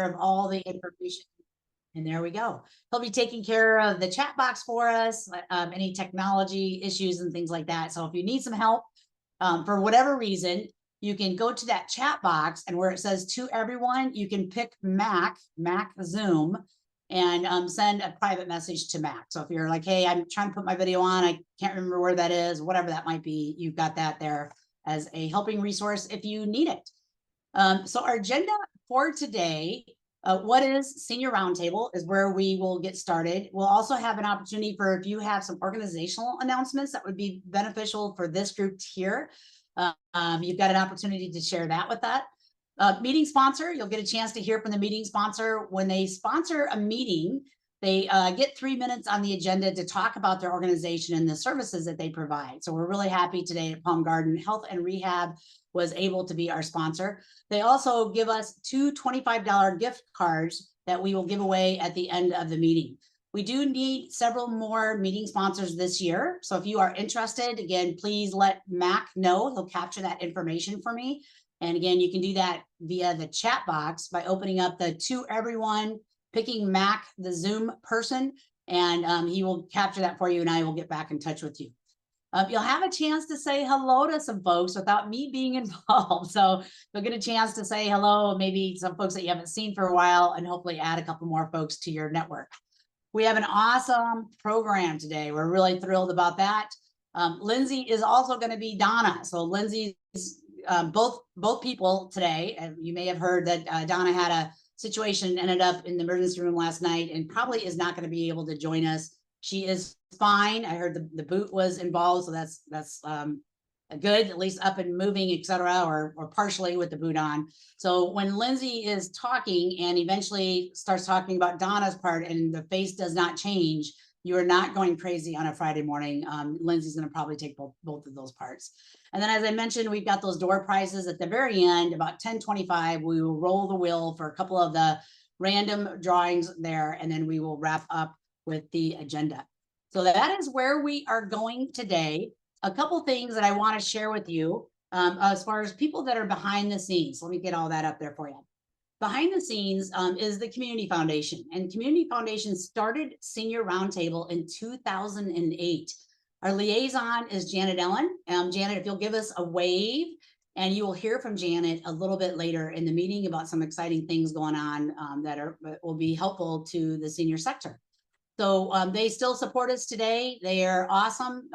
of all the information. And there we go. He'll be taking care of the chat box for us, any technology issues and things like that. So if you need some help for whatever reason, you can go to that chat box, and where it says to everyone, you can pick Mac Zoom, and send a private message to Mac. So if you're like, hey, I'm trying to put my video on, I can't remember where that is, whatever that might be, you've got that there as a helping resource if you need it. So our agenda for today, what is Senior Roundtable, is where we will get started. We'll also have an opportunity for, if you have some organizational announcements that would be beneficial for this group here, you've got an opportunity to share that with that. Meeting sponsor, you'll get a chance to hear from the meeting sponsor. When they sponsor a meeting, they get 3 minutes on the agenda to talk about their organization and the services that they provide. So we're really happy today at Palm Garden Health and Rehab was able to be our sponsor. They also give us 2 $25 gift cards that we will give away at the end of the meeting. We do need several more meeting sponsors this year. So if you are interested, again, please let Mac know. He'll capture that information for me. And again, you can do that via the chat box by opening up the to everyone, picking Mac, the Zoom person, and he will capture that for you, and I will get back in touch with you. You'll have a chance to say hello to some folks without me being involved. So you'll get a chance to say hello, maybe some folks that you haven't seen for a while, and hopefully add a couple more folks to your network. We have an awesome program today. We're really thrilled about that. Lindsay is also going to be Donna. So Lindsay's both people today. And you may have heard that Donna had a situation, ended up in the emergency room last night, and probably is not going to be able to join us. She is fine. I heard the boot was involved, so that's good, at least up and moving, etc., or partially with the boot on. So when Lindsay is talking and eventually starts talking about Donna's part, and the face does not change, you are not going crazy on a Friday morning. Lindsay's going to probably take both of those parts. And then, as I mentioned, we've got those door prizes at the very end, about 10:25. We will roll the wheel for a couple of the random drawings there, and then we will wrap up with the agenda. So that is where we are going today. A couple things that I want to share with you as far as people that are behind the scenes. Let me get all that up there for you. Behind the scenes is the Community Foundation, and Community Foundation started Senior Roundtable in 2008. Our liaison is Janet Ellen. Janet, if you'll give us a wave, and you will hear from Janet a little bit later in the meeting about some exciting things going on that will be helpful to the senior sector. So they still support us today. They are awesome.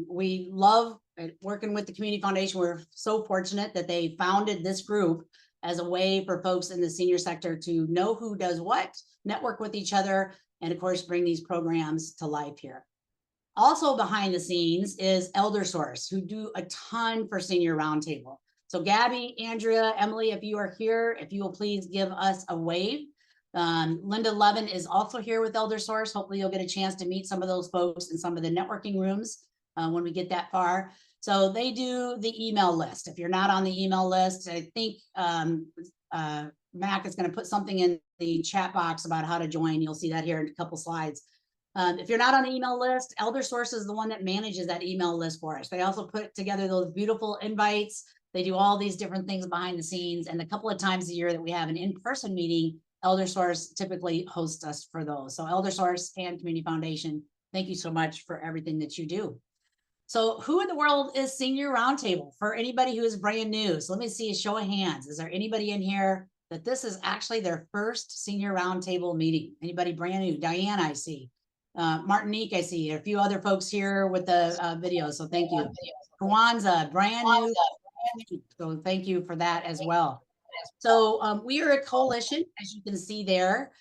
We love working with the Community Foundation. We're so fortunate that they founded this group as a way for folks in the senior sector to know who does what, network with each other, and of course, bring these programs to life here. Also behind the scenes is ElderSource, who do a ton for Senior Roundtable. So Gabby, Andrea, Emily, if you are here, if you will please give us a wave. Linda Levin is also here with ElderSource. Hopefully you'll get a chance to meet some of those folks in some of the networking rooms when we get that far. So they do the email list. If you're not on the email list, I think Mac is going to put something in the chat box about how to join. You'll see that here in a couple slides. If you're not on the email list, ElderSource is the one that manages that email list for us. They also put together those beautiful invites. They do all these different things behind the scenes. And a couple of times a year that we have an in-person meeting, ElderSource typically hosts us for those. So ElderSource and Community Foundation, thank you so much for everything that you do. So who in the world is Senior Roundtable? For anybody who is brand new, so let me see a show of hands. Is there anybody in here that this is actually their first Senior Roundtable meeting? Anybody brand new? Diane, I see. Martinique, I see. A few other folks here with the video, so thank you. Kwanzaa, brand new. So thank you for that as well. So we are a coalition, as you can see there.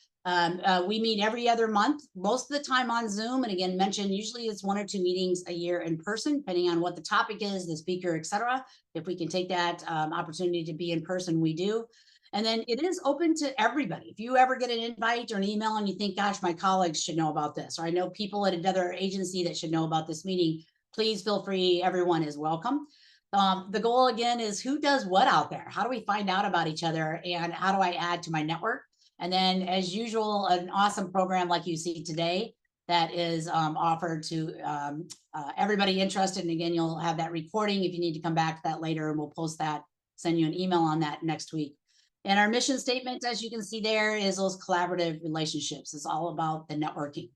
We meet every other month, most of the time on Zoom. And again, usually it's 1 or 2 meetings a year in person, depending on what the topic is, the speaker, etc. If we can take that opportunity to be in person, we do. And then it is open to everybody. If you ever get an invite or an email and you think, gosh, my colleagues should know about this, or I know people at another agency that should know about this meeting, please feel free. Everyone is welcome. The goal again is who does what out there? How do we find out about each other, and how do I add to my network? And then, as usual, an awesome program like you see today that is offered to everybody interested. And again, you'll have that recording if you need to come back to that later, and we'll post that, send you an email on that next week. And our mission statement, as you can see there, is those collaborative relationships. It's all about the networking.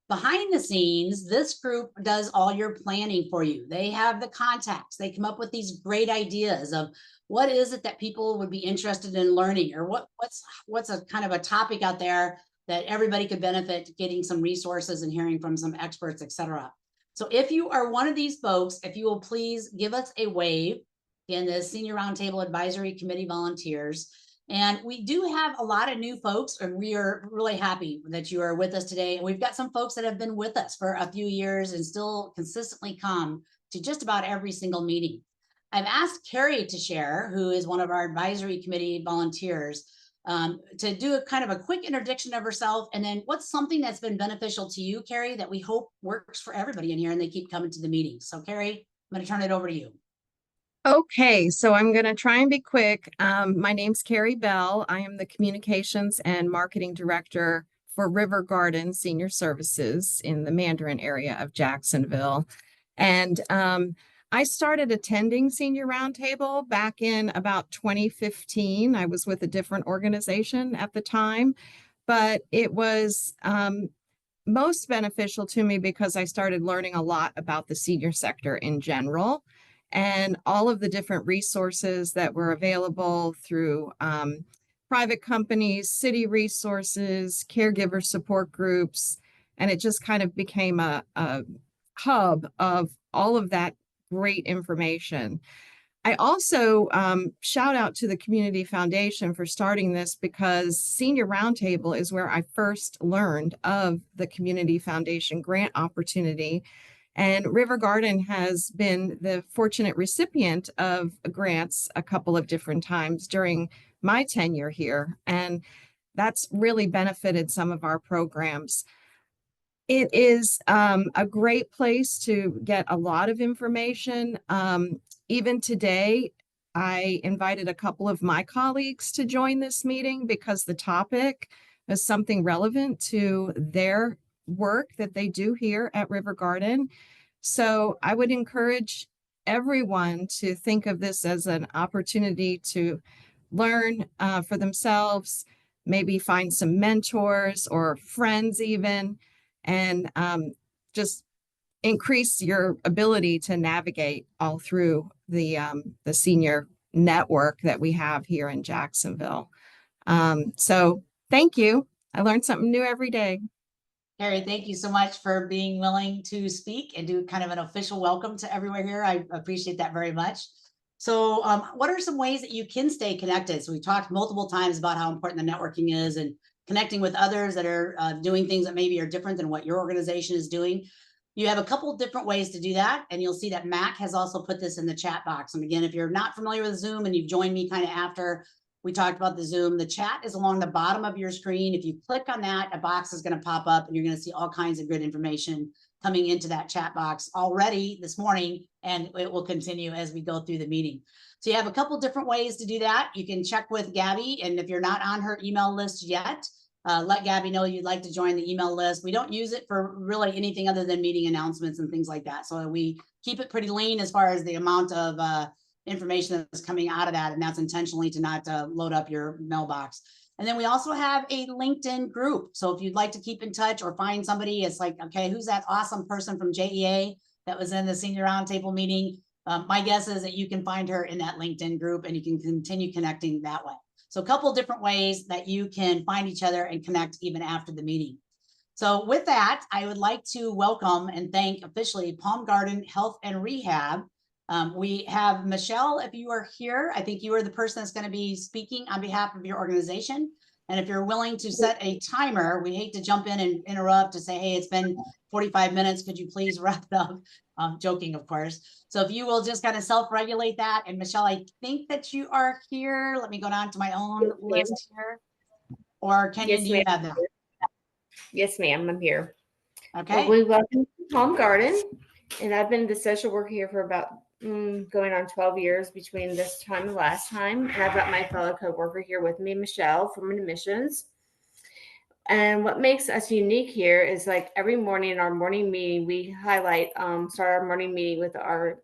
Behind the scenes, this group does all your planning for you. They have the contacts. They come up with these great ideas of what is it that people would be interested in learning, or what's a kind of a topic out there that everybody could benefit getting some resources and hearing from some experts, etc. So if you are one of these folks, if you will please give us a wave in the Senior Roundtable Advisory Committee volunteers. And we do have a lot of new folks, and we are really happy that you are with us today. And we've got some folks that have been with us for a few years and still consistently come to just about every single meeting. I've asked Carrie to share, who is one of our advisory committee volunteers, to do a kind of a quick introduction of herself, and then what's something that's been beneficial to you, Carrie, that we hope works for everybody in here and they keep coming to the meetings. So Carrie, I'm going to turn it over to you. Okay, so I'm going to try and be quick. My name's Carrie Bell. I am the Communications and Marketing Director for River Garden Senior Services in the Mandarin area of Jacksonville. And I started attending Senior Roundtable back in about 2015. I was with a different organization at the time, but it was most beneficial to me because I started learning a lot about the senior sector in general and all of the different resources that were available through private companies, city resources, caregiver support groups, and it just kind of became a hub of all of that great information. I also shout out to the Community Foundation for starting this, because Senior Roundtable is where I first learned of the Community Foundation grant opportunity. And River Garden has been the fortunate recipient of grants a couple of different times during my tenure here. And that's really benefited some of our programs. It is a great place to get a lot of information. Even today, I invited a couple of my colleagues to join this meeting because the topic is something relevant to their work that they do here at River Garden. So I would encourage everyone to think of this as an opportunity to learn for themselves, maybe find some mentors or friends even, and just increase your ability to navigate all through the senior network that we have here in Jacksonville. So thank you. I learned something new every day. Carrie, thank you so much for being willing to speak and do kind of an official welcome to everyone here. I appreciate that very much. So what are some ways that you can stay connected? So we talked multiple times about how important the networking is and connecting with others that are doing things that maybe are different than what your organization is doing. You have a couple different ways to do that. And you'll see that Mac has also put this in the chat box. And again, if you're not familiar with Zoom and you've joined me kind of after we talked about the Zoom, the chat is along the bottom of your screen. If you click on that, a box is going to pop up and you're going to see all kinds of good information coming into that chat box already this morning, and it will continue as we go through the meeting. So you have a couple different ways to do that. You can check with Gabby, and if you're not on her email list yet, let Gabby know you'd like to join the email list. We don't use it for really anything other than meeting announcements and things like that. So we keep it pretty lean as far as the amount of information that's coming out of that, and that's intentionally to not load up your mailbox. And then we also have a LinkedIn group. So if you'd like to keep in touch or find somebody, it's like, okay, who's that awesome person from JEA that was in the Senior Roundtable meeting? My guess is that you can find her in that LinkedIn group and you can continue connecting that way. So a couple different ways that you can find each other and connect even after the meeting. So with that, I would like to welcome and thank officially Palm Garden Health and Rehab. We have Michelle, if you are here, I think you are the person that's going to be speaking on behalf of your organization. And if you're willing to set a timer, we hate to jump in and interrupt to say, hey, it's been 45 minutes. Could you please wrap it up? Joking, of course. So if you will just kind of self-regulate that. And Michelle, I think that you are here. Let me go down to my own list here. Or Kenyon, do you have that? Yes, ma'am, I'm here. Okay. Well, we welcome to Palm Garden, and I've been the social worker here for about going on 12 years between this time and last time. And I've got my fellow co-worker here with me, Michelle, from admissions. And what makes us unique here is, like, every morning in our morning meeting, we highlight, start our morning meeting with our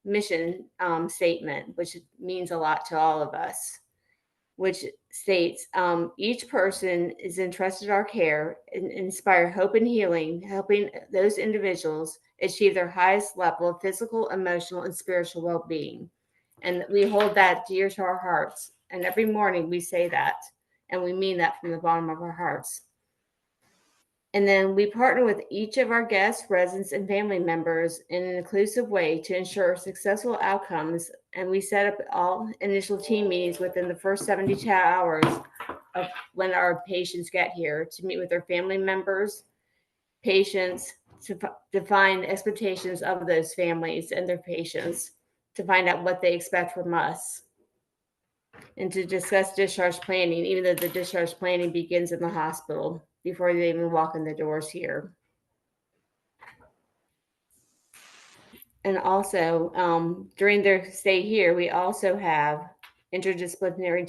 mission statement, which means a lot to all of us. which states each person is entrusted our care and inspire hope and healing, helping those individuals achieve their highest level of physical, emotional, and spiritual well-being. And we hold that dear to our hearts. And every morning we say that, and we mean that from the bottom of our hearts. And then we partner with each of our guests, residents, and family members in an inclusive way to ensure successful outcomes. And we set up all initial team meetings within the first 72 hours of when our patients get here to meet with their family members, patients, to define expectations of those families and their patients, to find out what they expect from us, and to discuss discharge planning, even though the discharge planning begins in the hospital before they even walk in the doors here. And also, during their stay here, we also have interdisciplinary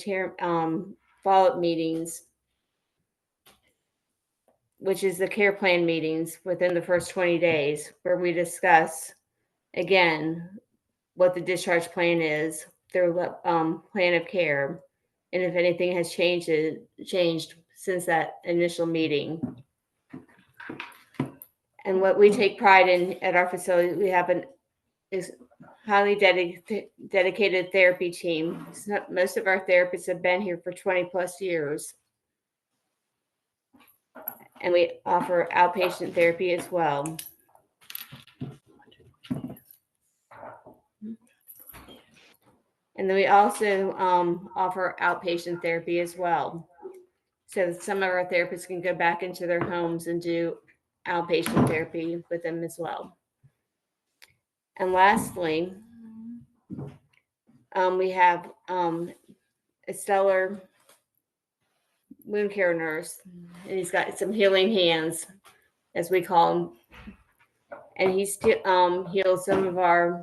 follow-up meetings, which is the care plan meetings within the first 20 days, where we discuss, again, what the discharge plan is, their plan of care, and if anything has changed since that initial meeting. And what we take pride in at our facility, we have is highly dedicated therapy team. Most of our therapists have been here for 20 plus years. And we offer outpatient therapy as well. And then we also offer outpatient therapy as well. So some of our therapists can go back into their homes and do outpatient therapy with them as well. And lastly, we have a stellar wound care nurse, and he's got some healing hands, as we call him. And he's healed some of our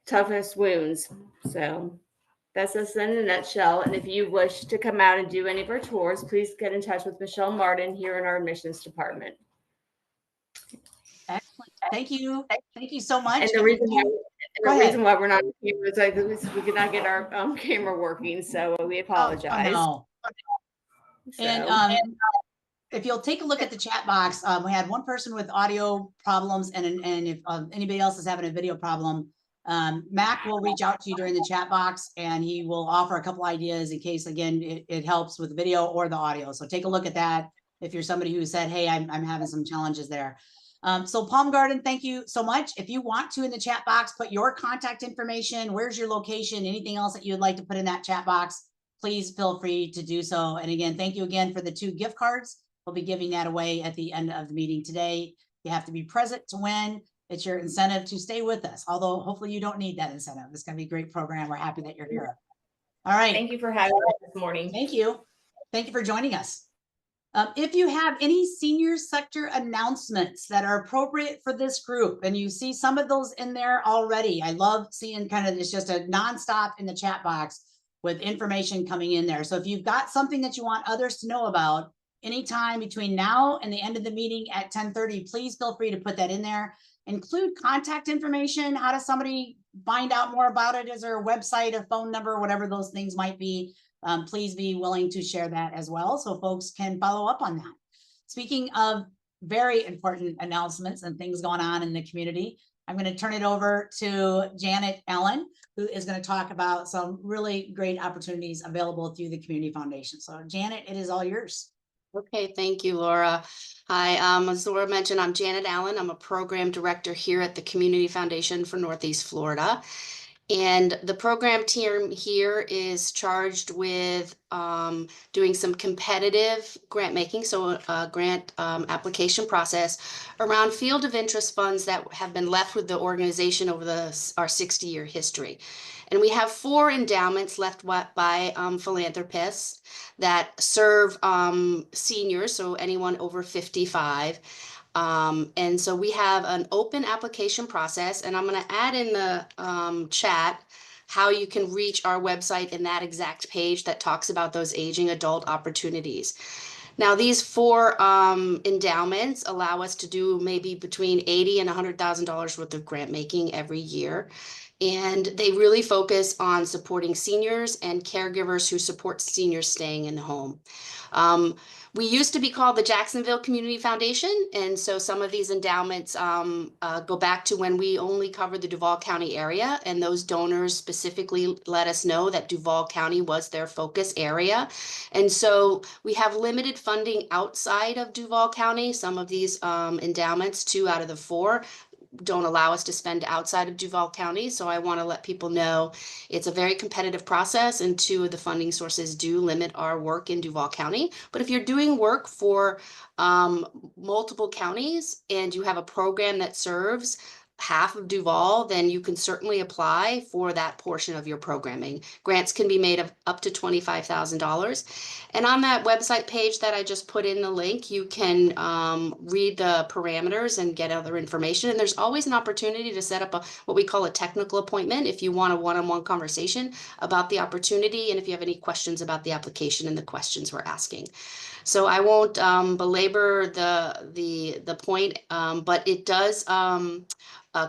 toughest wounds. So that's us in a nutshell. And if you wish to come out and do any of our tours, please get in touch with Michelle Martin here in our admissions department. Excellent. Thank you. Thank you so much. And the reason why we're not here is like we could not get our camera working, so we apologize. Oh, no. So. And if you'll take a look at the chat box, we had one person with audio problems, and if anybody else is having a video problem, Mac will reach out to you during the chat box, and he will offer a couple ideas in case, again, it helps with the video or the audio. So take a look at that if you're somebody who said, hey, I'm having some challenges there. So Palm Garden, thank you so much. If you want to, in the chat box, put your contact information, where's your location, anything else that you'd like to put in that chat box, please feel free to do so. And again, thank you again for the 2 gift cards. We'll be giving that away at the end of the meeting today. You have to be present to win. It's your incentive to stay with us, although hopefully you don't need that incentive. It's going to be a great program. We're happy that you're here. All right. Thank you for having us this morning. Thank you. Thank you for joining us. If you have any senior sector announcements that are appropriate for this group, and you see some of those in there already, I love seeing kind of, it's just a nonstop in the chat box with information coming in there. So if you've got something that you want others to know about, anytime between now and the end of the meeting at 10:30, please feel free to put that in there. Include contact information. How does somebody find out more about it? Is there a website or phone number, whatever those things might be? Please be willing to share that as well, so folks can follow up on that. Speaking of very important announcements and things going on in the community, I'm going to turn it over to Janet Allen, who is going to talk about some really great opportunities available through the Community Foundation. So Janet, it is all yours. Okay, thank you, Laura. Hi, as Laura mentioned, I'm Janet Allen. I'm a program director here at the Community Foundation for Northeast Florida. And the program team here is charged with doing some competitive grant making, so a grant application process around field of interest funds that have been left with the organization over our 60-year history. And we have 4 endowments left by philanthropists that serve seniors, so anyone over 55. And so we have an open application process, and I'm going to add in the chat how you can reach our website in that exact page that talks about those aging adult opportunities. Now, these 4 endowments allow us to do maybe between $80,000 and $100,000 worth of grant making every year. And they really focus on supporting seniors and caregivers who support seniors staying in the home. We used to be called the Jacksonville Community Foundation, and so some of these endowments go back to when we only covered the Duval County area, and those donors specifically let us know that Duval County was their focus area. And so we have limited funding outside of Duval County. Some of these endowments, 2 out of the 4, don't allow us to spend outside of Duval County. So I want to let people know it's a very competitive process, and 2 of the funding sources do limit our work in Duval County. But if you're doing work for multiple counties and you have a program that serves half of Duval, then you can certainly apply for that portion of your programming. Grants can be made of up to $25,000. And on that website page that I just put in the link, you can read the parameters and get other information. And there's always an opportunity to set up what we call a technical appointment if you want a one-on-one conversation about the opportunity, and if you have any questions about the application and the questions we're asking. So I won't belabor the point, but it does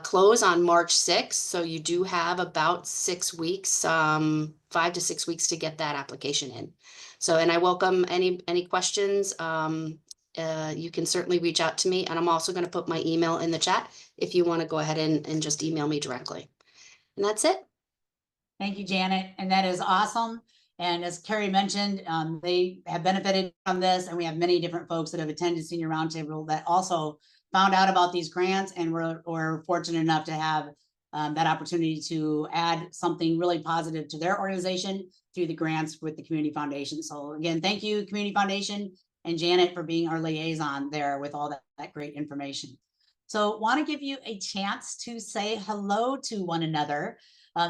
close on March 6th. So you do have about 6 weeks, 5 to 6 weeks to get that application in. So, and I welcome any questions. You can certainly reach out to me, and I'm also going to put my email in the chat if you want to go ahead and just email me directly. And that's it. Thank you, Janet. And that is awesome. And as Carrie mentioned, they have benefited from this, and we have many different folks that have attended Senior Roundtable that also found out about these grants, and we're fortunate enough to have that opportunity to add something really positive to their organization through the grants with the Community Foundation. So again, thank you, Community Foundation and Janet, for being our liaison there with all that great information. So want to give you a chance to say hello to one another.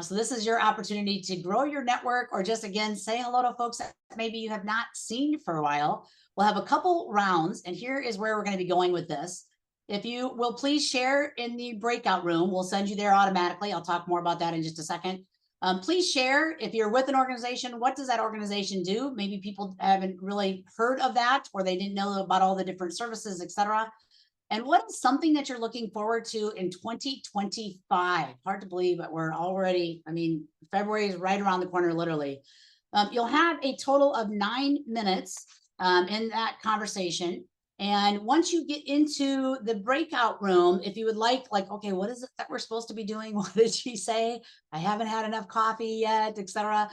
So this is your opportunity to grow your network, or just again, say hello to folks that maybe you have not seen for a while. We'll have a couple rounds, and here is where we're going to be going with this. If you will please share in the breakout room, we'll send you there automatically. I'll talk more about that in just a second. Please share if you're with an organization. What does that organization do? Maybe people haven't really heard of that, or they didn't know about all the different services, etc. And what is something that you're looking forward to in 2025? Hard to believe, but we're already, I mean, February is right around the corner, literally. You'll have a total of 9 minutes in that conversation. And once you get into the breakout room, if you would like, okay, what is it that we're supposed to be doing? What did she say? I haven't had enough coffee yet, etc.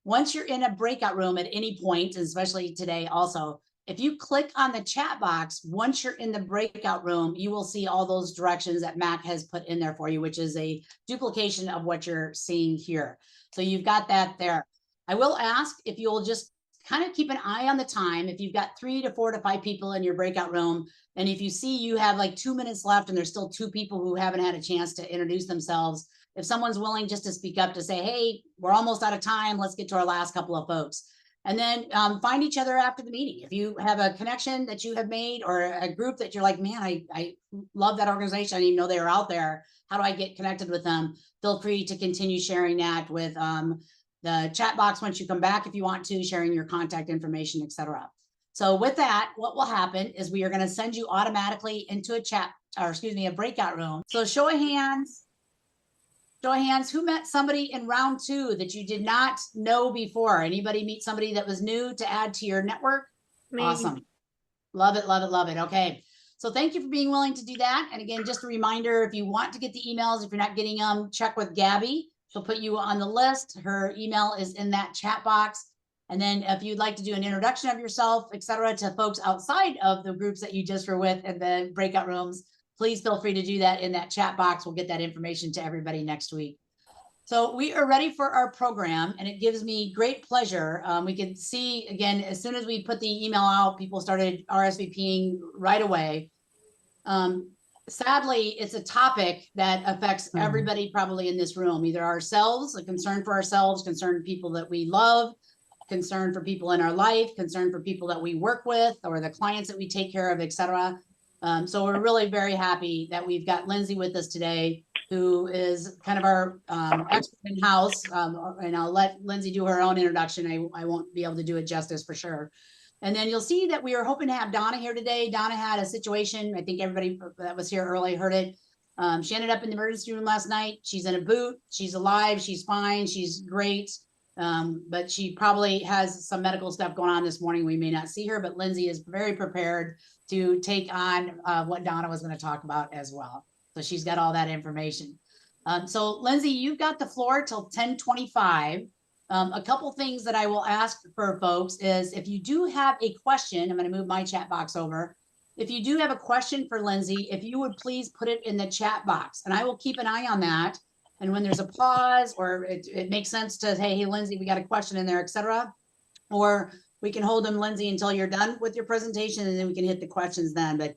Once you're in a breakout room at any point, especially today also, if you click on the chat box, once you're in the breakout room, you will see all those directions that Mac has put in there for you, which is a duplication of what you're seeing here. So you've got that there. I will ask if you'll just kind of keep an eye on the time. If you've got 3 to 4 to 5 people in your breakout room, and if you see you have like 2 minutes left and there's still 2 people who haven't had a chance to introduce themselves, if someone's willing just to speak up to say, hey, we're almost out of time, let's get to our last couple of folks. And then find each other after the meeting. If you have a connection that you have made, or a group that you're like, man, I love that organization, I didn't even know they were out there, how do I get connected with them? Feel free to continue sharing that with the chat box once you come back, if you want to, sharing your contact information, etc. So with that, what will happen is we are going to send you automatically into a chat, or excuse me, a breakout room. So show of hands, who met somebody in round 2 that you did not know before? Anybody meet somebody that was new to add to your network? Me. Awesome. Love it, love it, love it. Okay. So thank you for being willing to do that. And again, just a reminder, if you want to get the emails, if you're not getting them, check with Gabby. She'll put you on the list. Her email is in that chat box. And then if you'd like to do an introduction of yourself, etc., to folks outside of the groups that you just were with in the breakout rooms, please feel free to do that in that chat box. We'll get that information to everybody next week. So we are ready for our program, and it gives me great pleasure. We can see, again, as soon as we put the email out, people started RSVPing right away. Sadly, it's a topic that affects everybody probably in this room, either ourselves, a concern for ourselves, concern for people that we love, concern for people in our life, concern for people that we work with, or the clients that we take care of, etc. So we're really very happy that we've got Lindsay with us today, who is kind of our expert in house. And I'll let Lindsay do her own introduction. I won't be able to do it justice for sure. And then you'll see that we are hoping to have Donna here today. Donna had a situation, I think everybody that was here early heard it. She ended up in the emergency room last night. She's in a boot. She's alive. She's fine. She's great. But she probably has some medical stuff going on this morning. We may not see her, but Lindsay is very prepared to take on what Donna was going to talk about as well. So she's got all that information. So Lindsay, you've got the floor till 10:25. A couple things that I will ask for folks is if you do have a question, I'm going to move my chat box over. If you do have a question for Lindsay, if you would please put it in the chat box, and I will keep an eye on that. And when there's a pause or it makes sense to, hey, Lindsay, we got a question in there, etc. Or we can hold them, Lindsay, until you're done with your presentation, and then we can hit the questions then. But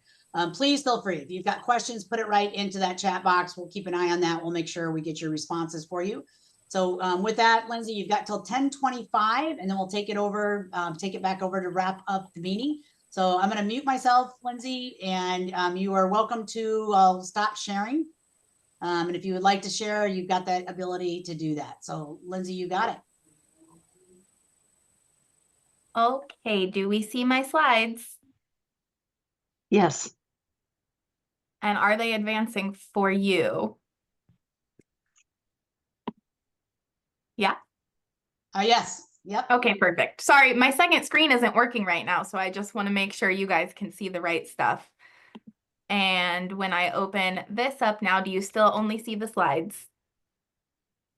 please feel free. If you've got questions, put it right into that chat box. We'll keep an eye on that. We'll make sure we get your responses for you. So with that, Lindsay, you've got till 10:25, and then we'll take it over, take it back over to wrap up the meeting. So I'm going to mute myself, Lindsay, and you are welcome to stop sharing. And if you would like to share, you've got that ability to do that. So Lindsay, you got it. Okay, do we see my slides? Yes. And are they advancing for you? Yeah. Yes. Yep. Okay, perfect. Sorry, my second screen isn't working right now, so I just want to make sure you guys can see the right stuff. And when I open this up now, do you still only see the slides?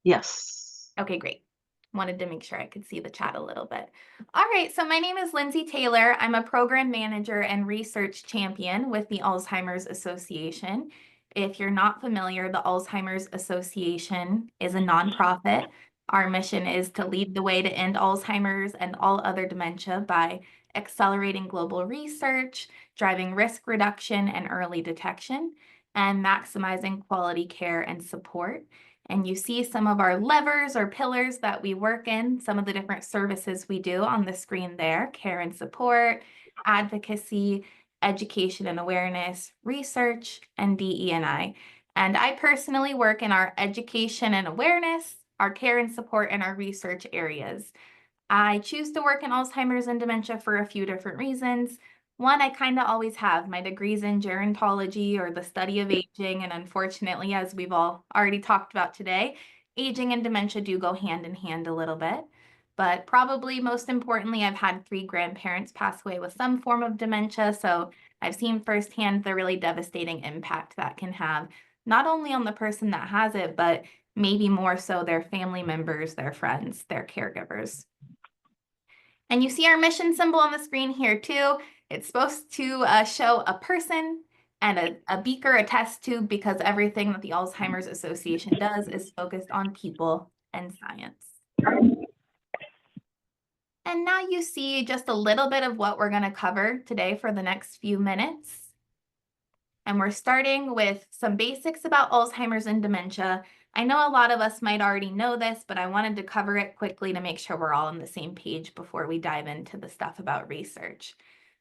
Yes. Okay, great. Wanted to make sure I could see the chat a little bit. All right, so my name is Lindsay Taylor. I'm a program manager and research champion with the Alzheimer's Association. If you're not familiar, the Alzheimer's Association is a nonprofit. Our mission is to lead the way to end Alzheimer's and all other dementia by accelerating global research, driving risk reduction and early detection, and maximizing quality care and support. And you see some of our levers or pillars that we work in, some of the different services we do on the screen there: care and support, advocacy, education and awareness, research, and DE&I. And I personally work in our education and awareness, our care and support, and our research areas. I choose to work in Alzheimer's and dementia for a few different reasons. One, I kind of always have. My degree's in gerontology, or the study of aging, and unfortunately, as we've all already talked about today, aging and dementia do go hand in hand a little bit. But probably most importantly, I've had 3 grandparents pass away with some form of dementia, so I've seen firsthand the really devastating impact that can have, not only on the person that has it, but maybe more so their family members, their friends, their caregivers. And you see our mission symbol on the screen here too. It's supposed to show a person and a beaker, a test tube, because everything that the Alzheimer's Association does is focused on people and science. And now you see just a little bit of what we're going to cover today for the next few minutes. And we're starting with some basics about Alzheimer's and dementia. I know a lot of us might already know this, but I wanted to cover it quickly to make sure we're all on the same page before we dive into the stuff about research.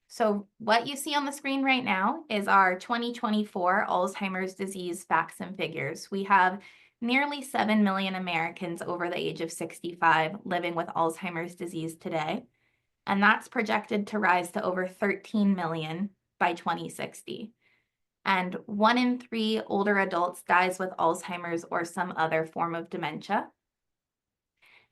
So what you see on the screen right now is our 2024 Alzheimer's disease facts and figures. We have nearly 7 million Americans over the age of 65 living with Alzheimer's disease today, and that's projected to rise to over 13 million by 2060. And 1 in 3 older adults dies with Alzheimer's or some other form of dementia.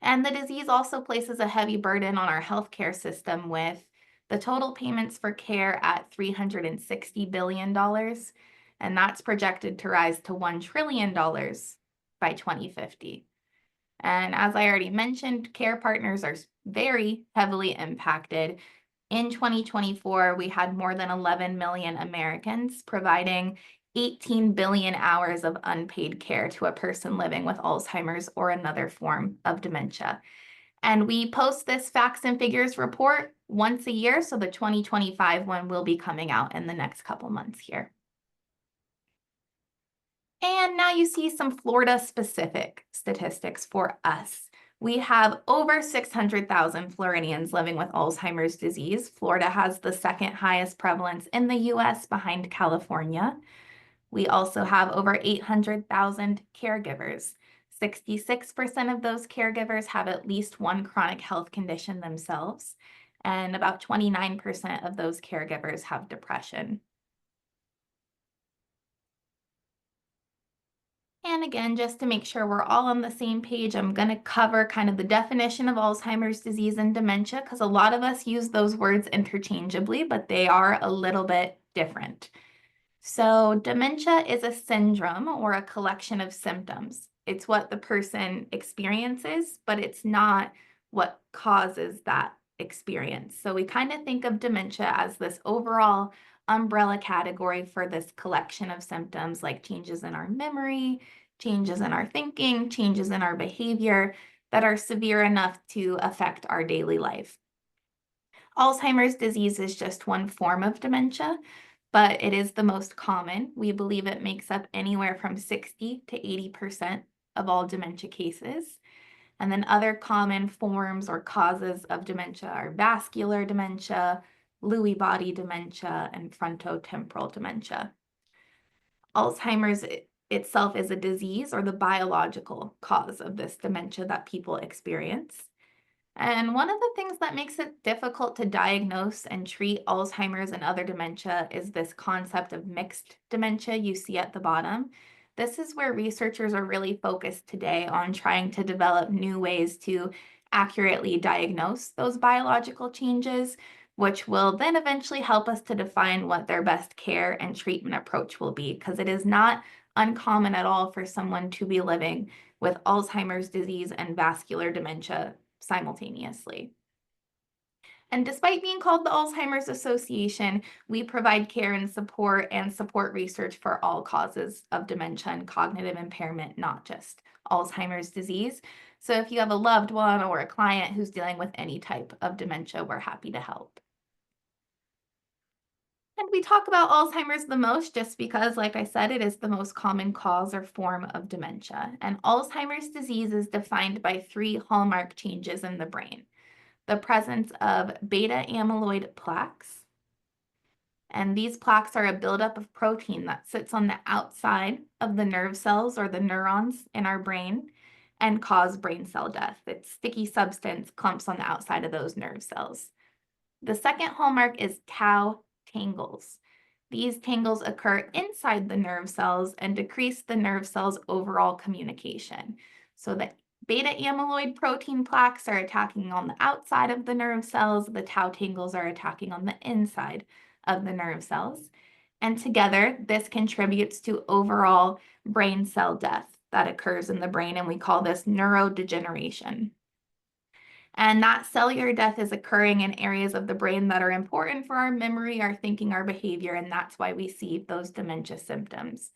And the disease also places a heavy burden on our healthcare system, with the total payments for care at $360 billion, and that's projected to rise to $1 trillion by 2050. And as I already mentioned, care partners are very heavily impacted. In 2024, we had more than 11 million Americans providing 18 billion hours of unpaid care to a person living with Alzheimer's or another form of dementia. And we post this facts and figures report once a year, so the 2025 one will be coming out in the next couple months here. And now you see some Florida-specific statistics for us. We have over 600,000 Floridians living with Alzheimer's disease. Florida has the 2nd highest prevalence in the US, behind California. We also have over 800,000 caregivers. 66% of those caregivers have at least one chronic health condition themselves, and about 29% of those caregivers have depression. And again, just to make sure we're all on the same page, I'm going to cover kind of the definition of Alzheimer's disease and dementia, because a lot of us use those words interchangeably, but they are a little bit different. So dementia is a syndrome or a collection of symptoms. It's what the person experiences, but it's not what causes that experience. So we kind of think of dementia as this overall umbrella category for this collection of symptoms, like changes in our memory, changes in our thinking, changes in our behavior that are severe enough to affect our daily life. Alzheimer's disease is just one form of dementia, but it is the most common. We believe it makes up anywhere from 60 to 80% of all dementia cases. And then other common forms or causes of dementia are vascular dementia, Lewy body dementia, and frontotemporal dementia. Alzheimer's itself is a disease or the biological cause of this dementia that people experience. And one of the things that makes it difficult to diagnose and treat Alzheimer's and other dementia is this concept of mixed dementia you see at the bottom. This is where researchers are really focused today on trying to develop new ways to accurately diagnose those biological changes, which will then eventually help us to define what their best care and treatment approach will be, because it is not uncommon at all for someone to be living with Alzheimer's disease and vascular dementia simultaneously. And despite being called the Alzheimer's Association, we provide care and support research for all causes of dementia and cognitive impairment, not just Alzheimer's disease. So if you have a loved one or a client who's dealing with any type of dementia, we're happy to help. And we talk about Alzheimer's the most just because, like I said, it is the most common cause or form of dementia. And Alzheimer's disease is defined by 3 hallmark changes in the brain: the presence of beta amyloid plaques. And these plaques are a buildup of protein that sits on the outside of the nerve cells or the neurons in our brain and cause brain cell death. It's sticky substance clumps on the outside of those nerve cells. The second hallmark is tau tangles. These tangles occur inside the nerve cells and decrease the nerve cells' overall communication. So the beta amyloid protein plaques are attacking on the outside of the nerve cells. The tau tangles are attacking on the inside of the nerve cells. And together, this contributes to overall brain cell death that occurs in the brain, and we call this neurodegeneration. And that cellular death is occurring in areas of the brain that are important for our memory, our thinking, our behavior, and that's why we see those dementia symptoms.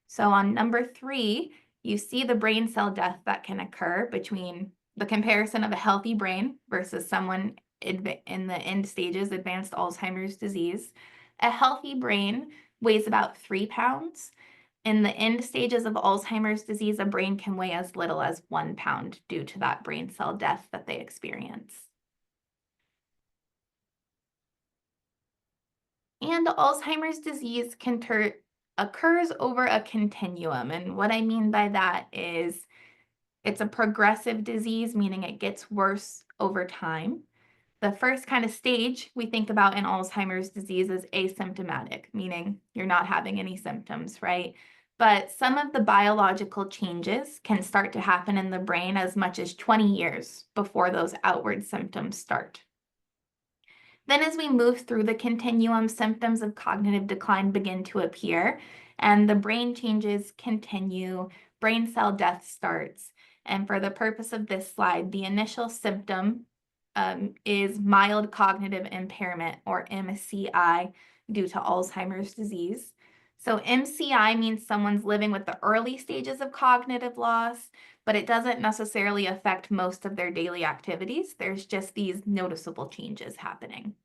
So on number 3, you see the brain cell death that can occur between the comparison of a healthy brain versus someone in the end stages, advanced Alzheimer's disease. A healthy brain weighs about 3 pounds. In the end stages of Alzheimer's disease, a brain can weigh as little as 1 pound due to that brain cell death that they experience. And Alzheimer's disease occurs over a continuum. And what I mean by that is it's a progressive disease, meaning it gets worse over time. The first kind of stage we think about in Alzheimer's disease is asymptomatic, meaning you're not having any symptoms, right? But some of the biological changes can start to happen in the brain as much as 20 years before those outward symptoms start. Then as we move through the continuum, symptoms of cognitive decline begin to appear, and the brain changes continue, brain cell death starts. And for the purpose of this slide, the initial symptom is mild cognitive impairment, or MCI, due to Alzheimer's disease. So MCI means someone's living with the early stages of cognitive loss, but it doesn't necessarily affect most of their daily activities. There's just these noticeable changes happening.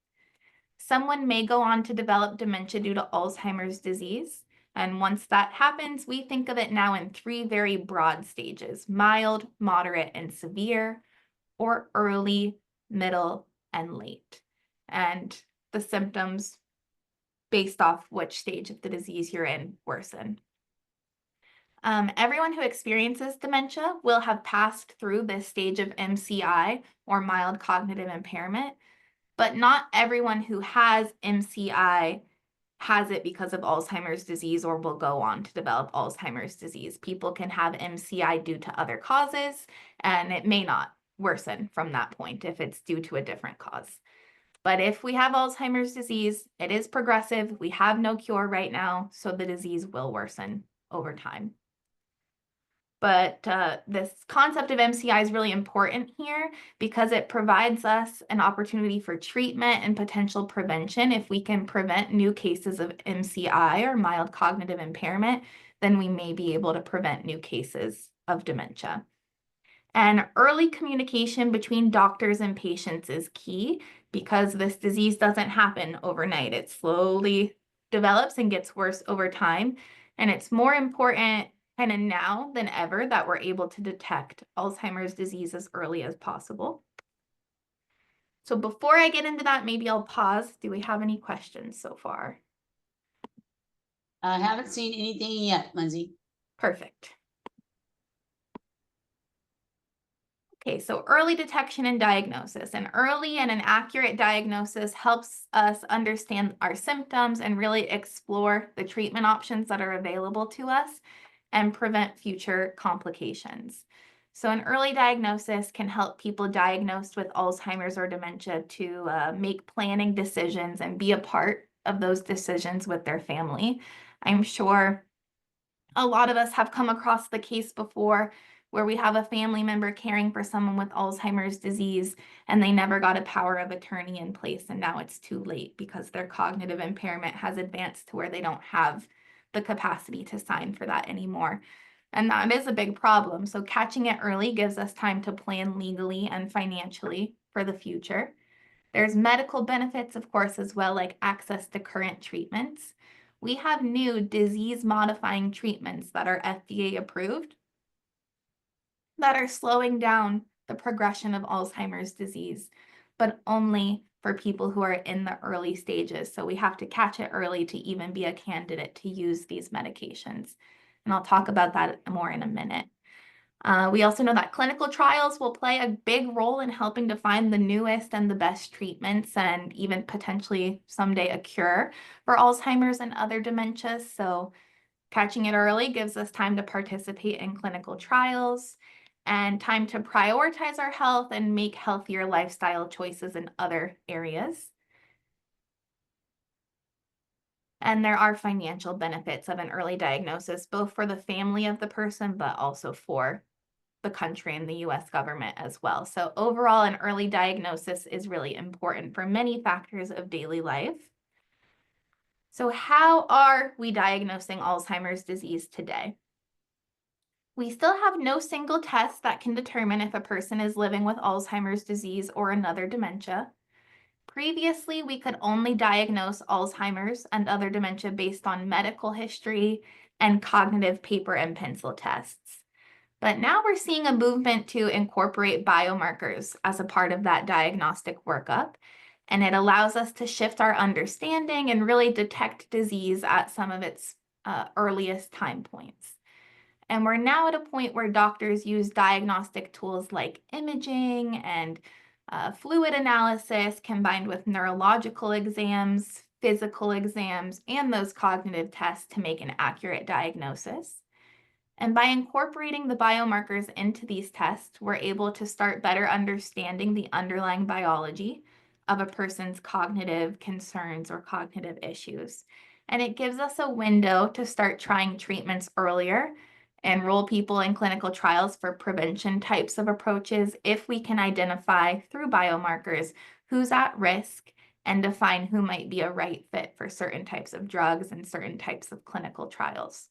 Someone may go on to develop dementia due to Alzheimer's disease. And once that happens, we think of it now in 3 very broad stages: mild, moderate, and severe, or early, middle, and late. And the symptoms, based off which stage of the disease you're in, worsen. Everyone who experiences dementia will have passed through this stage of MCI, or mild cognitive impairment, but not everyone who has MCI has it because of Alzheimer's disease or will go on to develop Alzheimer's disease. People can have MCI due to other causes, and it may not worsen from that point if it's due to a different cause. But if we have Alzheimer's disease, it is progressive. We have no cure right now, so the disease will worsen over time. But this concept of MCI is really important here because it provides us an opportunity for treatment and potential prevention. If we can prevent new cases of MCI or mild cognitive impairment, then we may be able to prevent new cases of dementia. And early communication between doctors and patients is key because this disease doesn't happen overnight. It slowly develops and gets worse over time. And it's more important kind of now than ever that we're able to detect Alzheimer's disease as early as possible. So before I get into that, maybe I'll pause. Do we have any questions so far? I haven't seen anything yet, Lindsay. Perfect. Okay, so early detection and diagnosis. An early and an accurate diagnosis helps us understand our symptoms and really explore the treatment options that are available to us and prevent future complications. So an early diagnosis can help people diagnosed with Alzheimer's or dementia to make planning decisions and be a part of those decisions with their family. I'm sure a lot of us have come across the case before where we have a family member caring for someone with Alzheimer's disease and they never got a power of attorney in place, and now it's too late because their cognitive impairment has advanced to where they don't have the capacity to sign for that anymore. And that is a big problem. So catching it early gives us time to plan legally and financially for the future. There's medical benefits, of course, as well, like access to current treatments. We have new disease-modifying treatments that are FDA approved that are slowing down the progression of Alzheimer's disease, but only for people who are in the early stages. So we have to catch it early to even be a candidate to use these medications. And I'll talk about that more in a minute. We also know that clinical trials will play a big role in helping to find the newest and the best treatments and even potentially someday a cure for Alzheimer's and other dementias. So catching it early gives us time to participate in clinical trials and time to prioritize our health and make healthier lifestyle choices in other areas. And there are financial benefits of an early diagnosis, both for the family of the person, but also for the country and the US government as well. So overall, an early diagnosis is really important for many factors of daily life. So how are we diagnosing Alzheimer's disease today? We still have no single test that can determine if a person is living with Alzheimer's disease or another dementia. Previously, we could only diagnose Alzheimer's and other dementia based on medical history and cognitive paper and pencil tests. But now we're seeing a movement to incorporate biomarkers as a part of that diagnostic workup, and it allows us to shift our understanding and really detect disease at some of its earliest time points. And we're now at a point where doctors use diagnostic tools like imaging and fluid analysis combined with neurological exams, physical exams, and those cognitive tests to make an accurate diagnosis. And by incorporating the biomarkers into these tests, we're able to start better understanding the underlying biology of a person's cognitive concerns or cognitive issues. And it gives us a window to start trying treatments earlier, enroll people in clinical trials for prevention types of approaches if we can identify through biomarkers who's at risk and define who might be a right fit for certain types of drugs and certain types of clinical trials.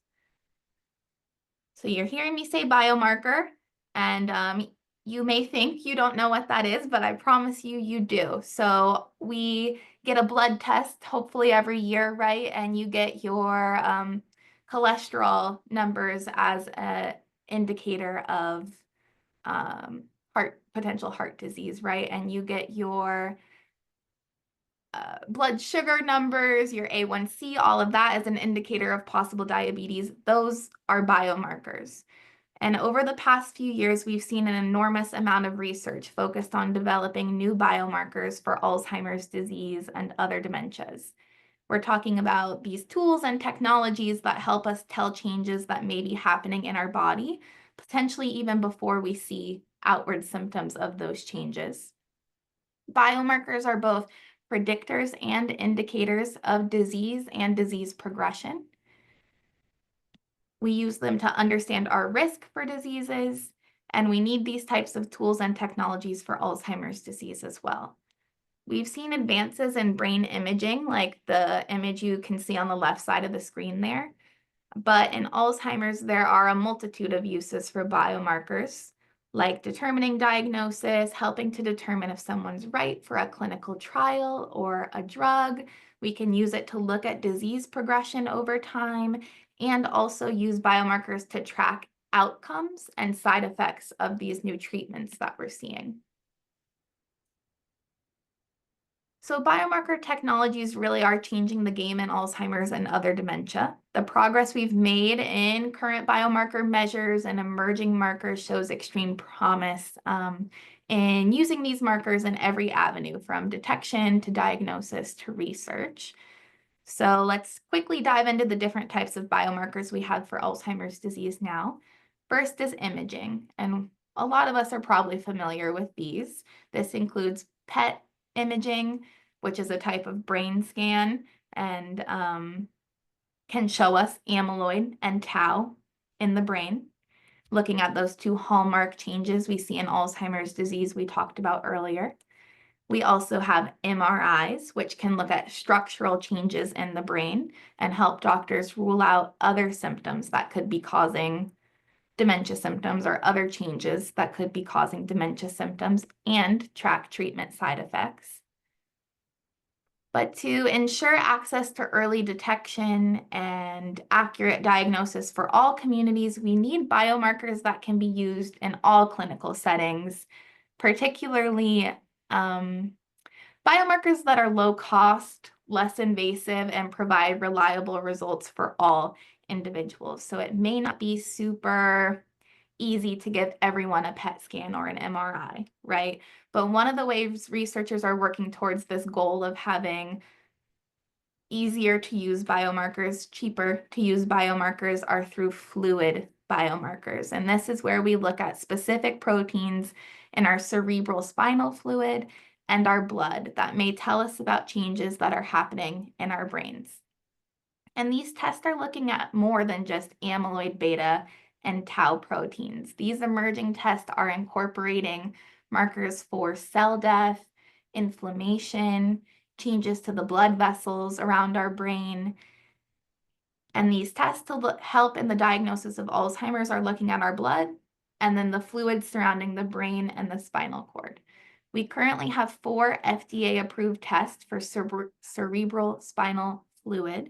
So you're hearing me say biomarker, and you may think you don't know what that is, but I promise you, you do. So we get a blood test hopefully every year, right? And you get your cholesterol numbers as an indicator of potential heart disease, right? And you get your blood sugar numbers, your A1C, all of that as an indicator of possible diabetes. Those are biomarkers. And over the past few years, we've seen an enormous amount of research focused on developing new biomarkers for Alzheimer's disease and other dementias. We're talking about these tools and technologies that help us tell changes that may be happening in our body, potentially even before we see outward symptoms of those changes. Biomarkers are both predictors and indicators of disease and disease progression. We use them to understand our risk for diseases, and we need these types of tools and technologies for Alzheimer's disease as well. We've seen advances in brain imaging, like the image you can see on the left side of the screen there. But in Alzheimer's, there are a multitude of uses for biomarkers, like determining diagnosis, helping to determine if someone's right for a clinical trial or a drug. We can use it to look at disease progression over time, and also use biomarkers to track outcomes and side effects of these new treatments that we're seeing. So biomarker technologies really are changing the game in Alzheimer's and other dementia. The progress we've made in current biomarker measures and emerging markers shows extreme promise in using these markers in every avenue, from detection to diagnosis to research. So let's quickly dive into the different types of biomarkers we have for Alzheimer's disease now. First is imaging, and a lot of us are probably familiar with these. This includes PET imaging, which is a type of brain scan and can show us amyloid and tau in the brain, looking at those two hallmark changes we see in Alzheimer's disease we talked about earlier. We also have MRIs, which can look at structural changes in the brain and help doctors rule out other symptoms that could be causing dementia symptoms, or other changes that could be causing dementia symptoms, and track treatment side effects. But to ensure access to early detection and accurate diagnosis for all communities, we need biomarkers that can be used in all clinical settings, particularly biomarkers that are low cost, less invasive, and provide reliable results for all individuals. So it may not be super easy to give everyone a PET scan or an MRI, right? But one of the ways researchers are working towards this goal of having easier to use biomarkers, cheaper to use biomarkers, are through fluid biomarkers. And this is where we look at specific proteins in our cerebral spinal fluid and our blood that may tell us about changes that are happening in our brains. And these tests are looking at more than just amyloid beta and tau proteins. These emerging tests are incorporating markers for cell death, inflammation, changes to the blood vessels around our brain. And these tests to help in the diagnosis of Alzheimer's are looking at our blood and then the fluids surrounding the brain and the spinal cord. We currently have 4 FDA-approved tests for cerebral spinal fluid,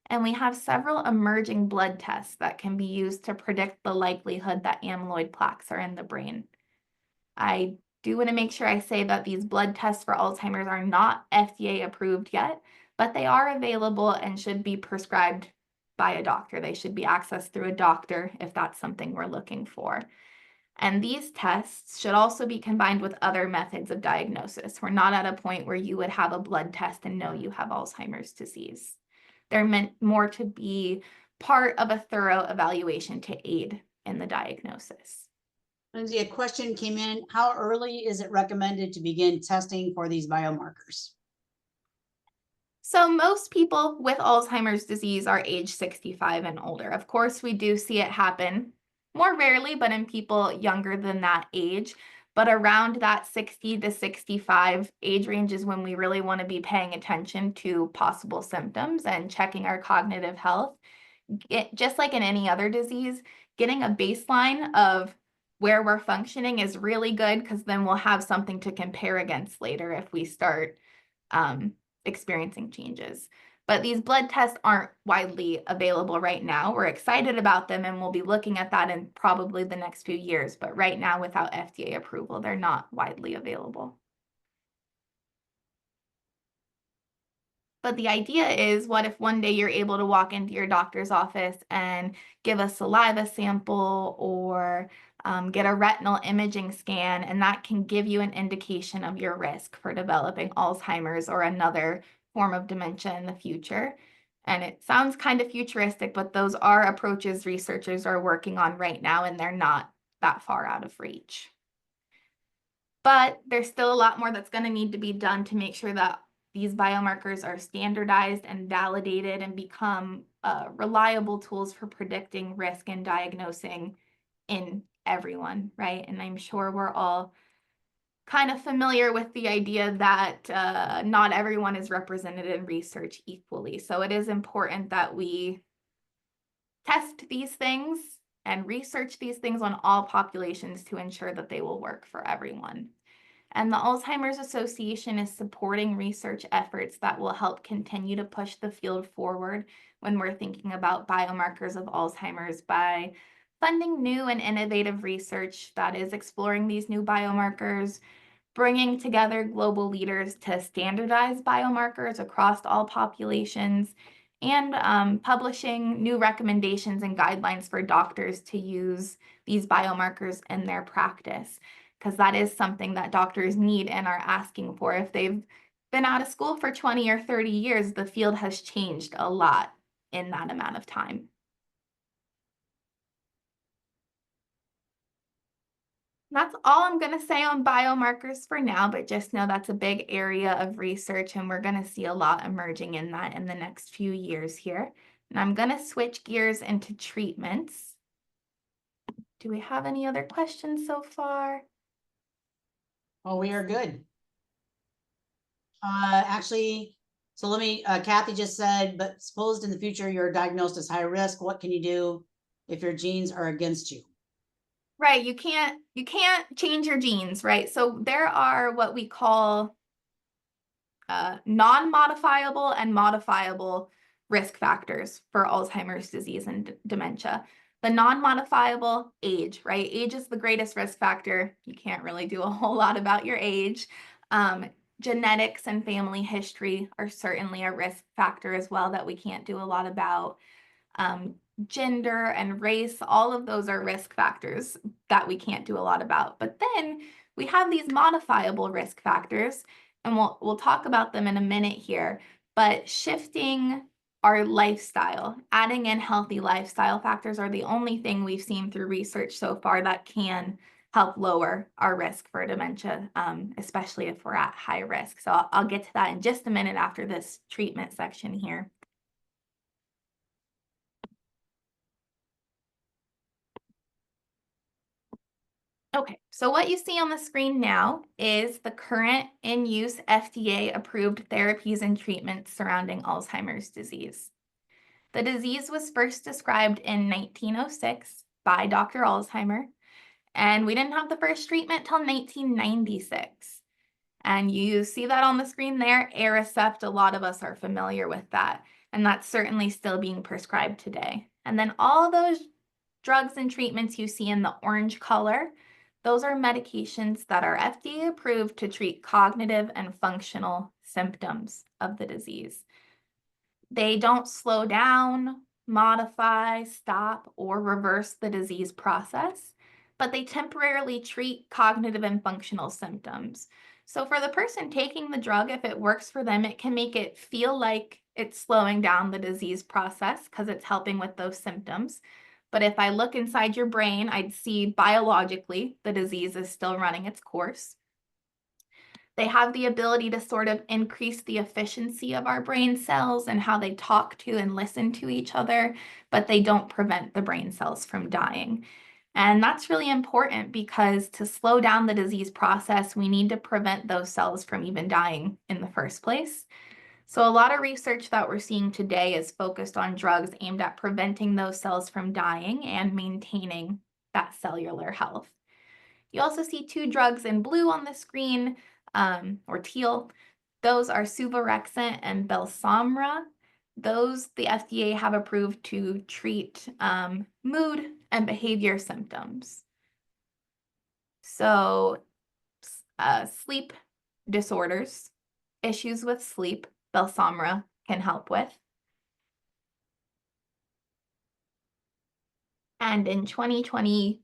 and we have several emerging blood tests that can be used to predict the likelihood that amyloid plaques are in the brain. I do want to make sure I say that these blood tests for Alzheimer's are not FDA approved yet, but they are available and should be prescribed by a doctor. They should be accessed through a doctor if that's something we're looking for. And these tests should also be combined with other methods of diagnosis. We're not at a point where you would have a blood test and know you have Alzheimer's disease. They're meant more to be part of a thorough evaluation to aid in the diagnosis. Lindsay, a question came in. How early is it recommended to begin testing for these biomarkers? So most people with Alzheimer's disease are age 65 and older. Of course, we do see it happen more rarely, but in people younger than that age. But around that 60 to 65 age range is when we really want to be paying attention to possible symptoms and checking our cognitive health. Just like in any other disease, getting a baseline of where we're functioning is really good, because then we'll have something to compare against later if we start experiencing changes. But these blood tests aren't widely available right now. We're excited about them, and we'll be looking at that in probably the next few years. But right now, without FDA approval, they're not widely available. But the idea is, what if one day you're able to walk into your doctor's office and give a saliva sample or get a retinal imaging scan, and that can give you an indication of your risk for developing Alzheimer's or another form of dementia in the future. And it sounds kind of futuristic, but those are approaches researchers are working on right now, and they're not that far out of reach. But there's still a lot more that's going to need to be done to make sure that these biomarkers are standardized and validated and become reliable tools for predicting risk and diagnosing in everyone, right? And I'm sure we're all kind of familiar with the idea that not everyone is represented in research equally. So it is important that we test these things and research these things on all populations to ensure that they will work for everyone. And the Alzheimer's Association is supporting research efforts that will help continue to push the field forward when we're thinking about biomarkers of Alzheimer's by funding new and innovative research that is exploring these new biomarkers, bringing together global leaders to standardize biomarkers across all populations, and publishing new recommendations and guidelines for doctors to use these biomarkers in their practice, because that is something that doctors need and are asking for. If they've been out of school for 20 or 30 years, the field has changed a lot in that amount of time. That's all I'm going to say on biomarkers for now, but just know that's a big area of research, and we're going to see a lot emerging in that in the next few years here. And I'm going to switch gears into treatments. Do we have any other questions so far? Oh, we are good. Actually, so let me, Kathy just said, but supposed in the future you're diagnosed as high risk, what can you do if your genes are against you? Right, you can't change your genes, right? So there are what we call non-modifiable and modifiable risk factors for Alzheimer's disease and dementia. The non-modifiable, age, right? Age is the greatest risk factor. You can't really do a whole lot about your age. Genetics and family history are certainly a risk factor as well that we can't do a lot about. Gender and race, all of those are risk factors that we can't do a lot about. But then we have these modifiable risk factors, and we'll talk about them in a minute here. But shifting our lifestyle, adding in healthy lifestyle factors are the only thing we've seen through research so far that can help lower our risk for dementia, especially if we're at high risk. So I'll get to that in just a minute after this treatment section here. Okay, so what you see on the screen now is the current in use FDA approved therapies and treatments surrounding Alzheimer's disease. The disease was first described in 1906 by Dr. Alzheimer, and we didn't have the first treatment till 1996. And you see that on the screen there, Aricept, a lot of us are familiar with that, and that's certainly still being prescribed today. And then all those drugs and treatments you see in the orange color, those are medications that are FDA approved to treat cognitive and functional symptoms of the disease. They don't slow down, modify, stop, or reverse the disease process, but they temporarily treat cognitive and functional symptoms. So for the person taking the drug, if it works for them, it can make it feel like it's slowing down the disease process because it's helping with those symptoms. But if I look inside your brain, I'd see biologically the disease is still running its course. They have the ability to sort of increase the efficiency of our brain cells and how they talk to and listen to each other, but they don't prevent the brain cells from dying. And that's really important because to slow down the disease process, we need to prevent those cells from even dying in the first place. So a lot of research that we're seeing today is focused on drugs aimed at preventing those cells from dying and maintaining that cellular health. You also see two drugs in blue on the screen, or teal. Those are suvorexant and Belsomra. Those the FDA have approved to treat mood and behavior symptoms. So sleep disorders, issues with sleep, Belsomra can help with. And in 2020,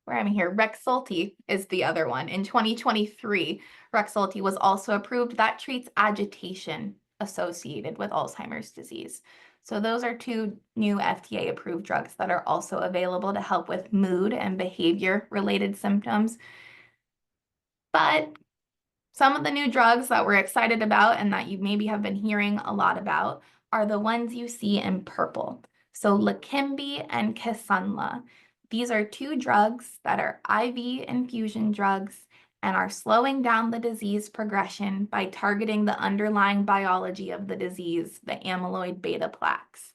where I'm here, Rexulti is the other one. In 2023, Rexulti was also approved. That treats agitation associated with Alzheimer's disease. So those are two new FDA-approved drugs that are also available to help with mood and behavior-related symptoms. But some of the new drugs that we're excited about and that you maybe have been hearing a lot about are the ones you see in purple. So Leqembi and Kisunla. These are two drugs that are IV infusion drugs and are slowing down the disease progression by targeting the underlying biology of the disease, the amyloid beta plaques.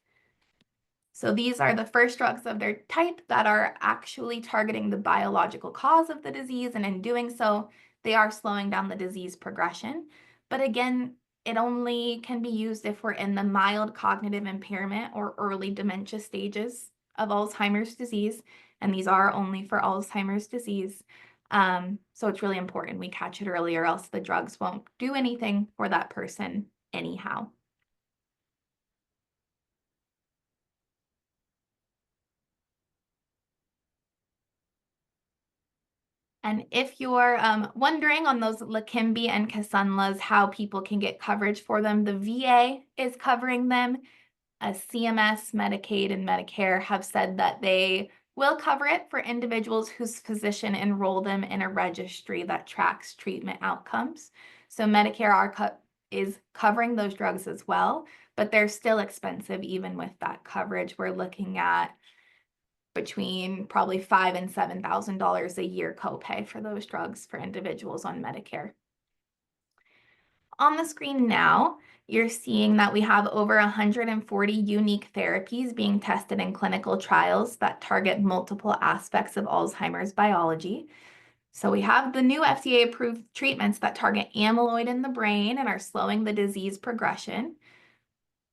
So these are the first drugs of their type that are actually targeting the biological cause of the disease, and in doing so, they are slowing down the disease progression. But again, it only can be used if we're in the mild cognitive impairment or early dementia stages of Alzheimer's disease, and these are only for Alzheimer's disease. So it's really important we catch it early, or else the drugs won't do anything for that person anyhow. And if you're wondering on those Leqembi and Kisunlas, how people can get coverage for them, the VA is covering them. CMS, Medicaid, and Medicare have said that they will cover it for individuals whose physician enrolled them in a registry that tracks treatment outcomes. So Medicare is covering those drugs as well, but they're still expensive even with that coverage. We're looking at between probably $5,000 and $7,000 a year copay for those drugs for individuals on Medicare. On the screen now, you're seeing that we have over 140 unique therapies being tested in clinical trials that target multiple aspects of Alzheimer's biology. So we have the new FDA-approved treatments that target amyloid in the brain and are slowing the disease progression.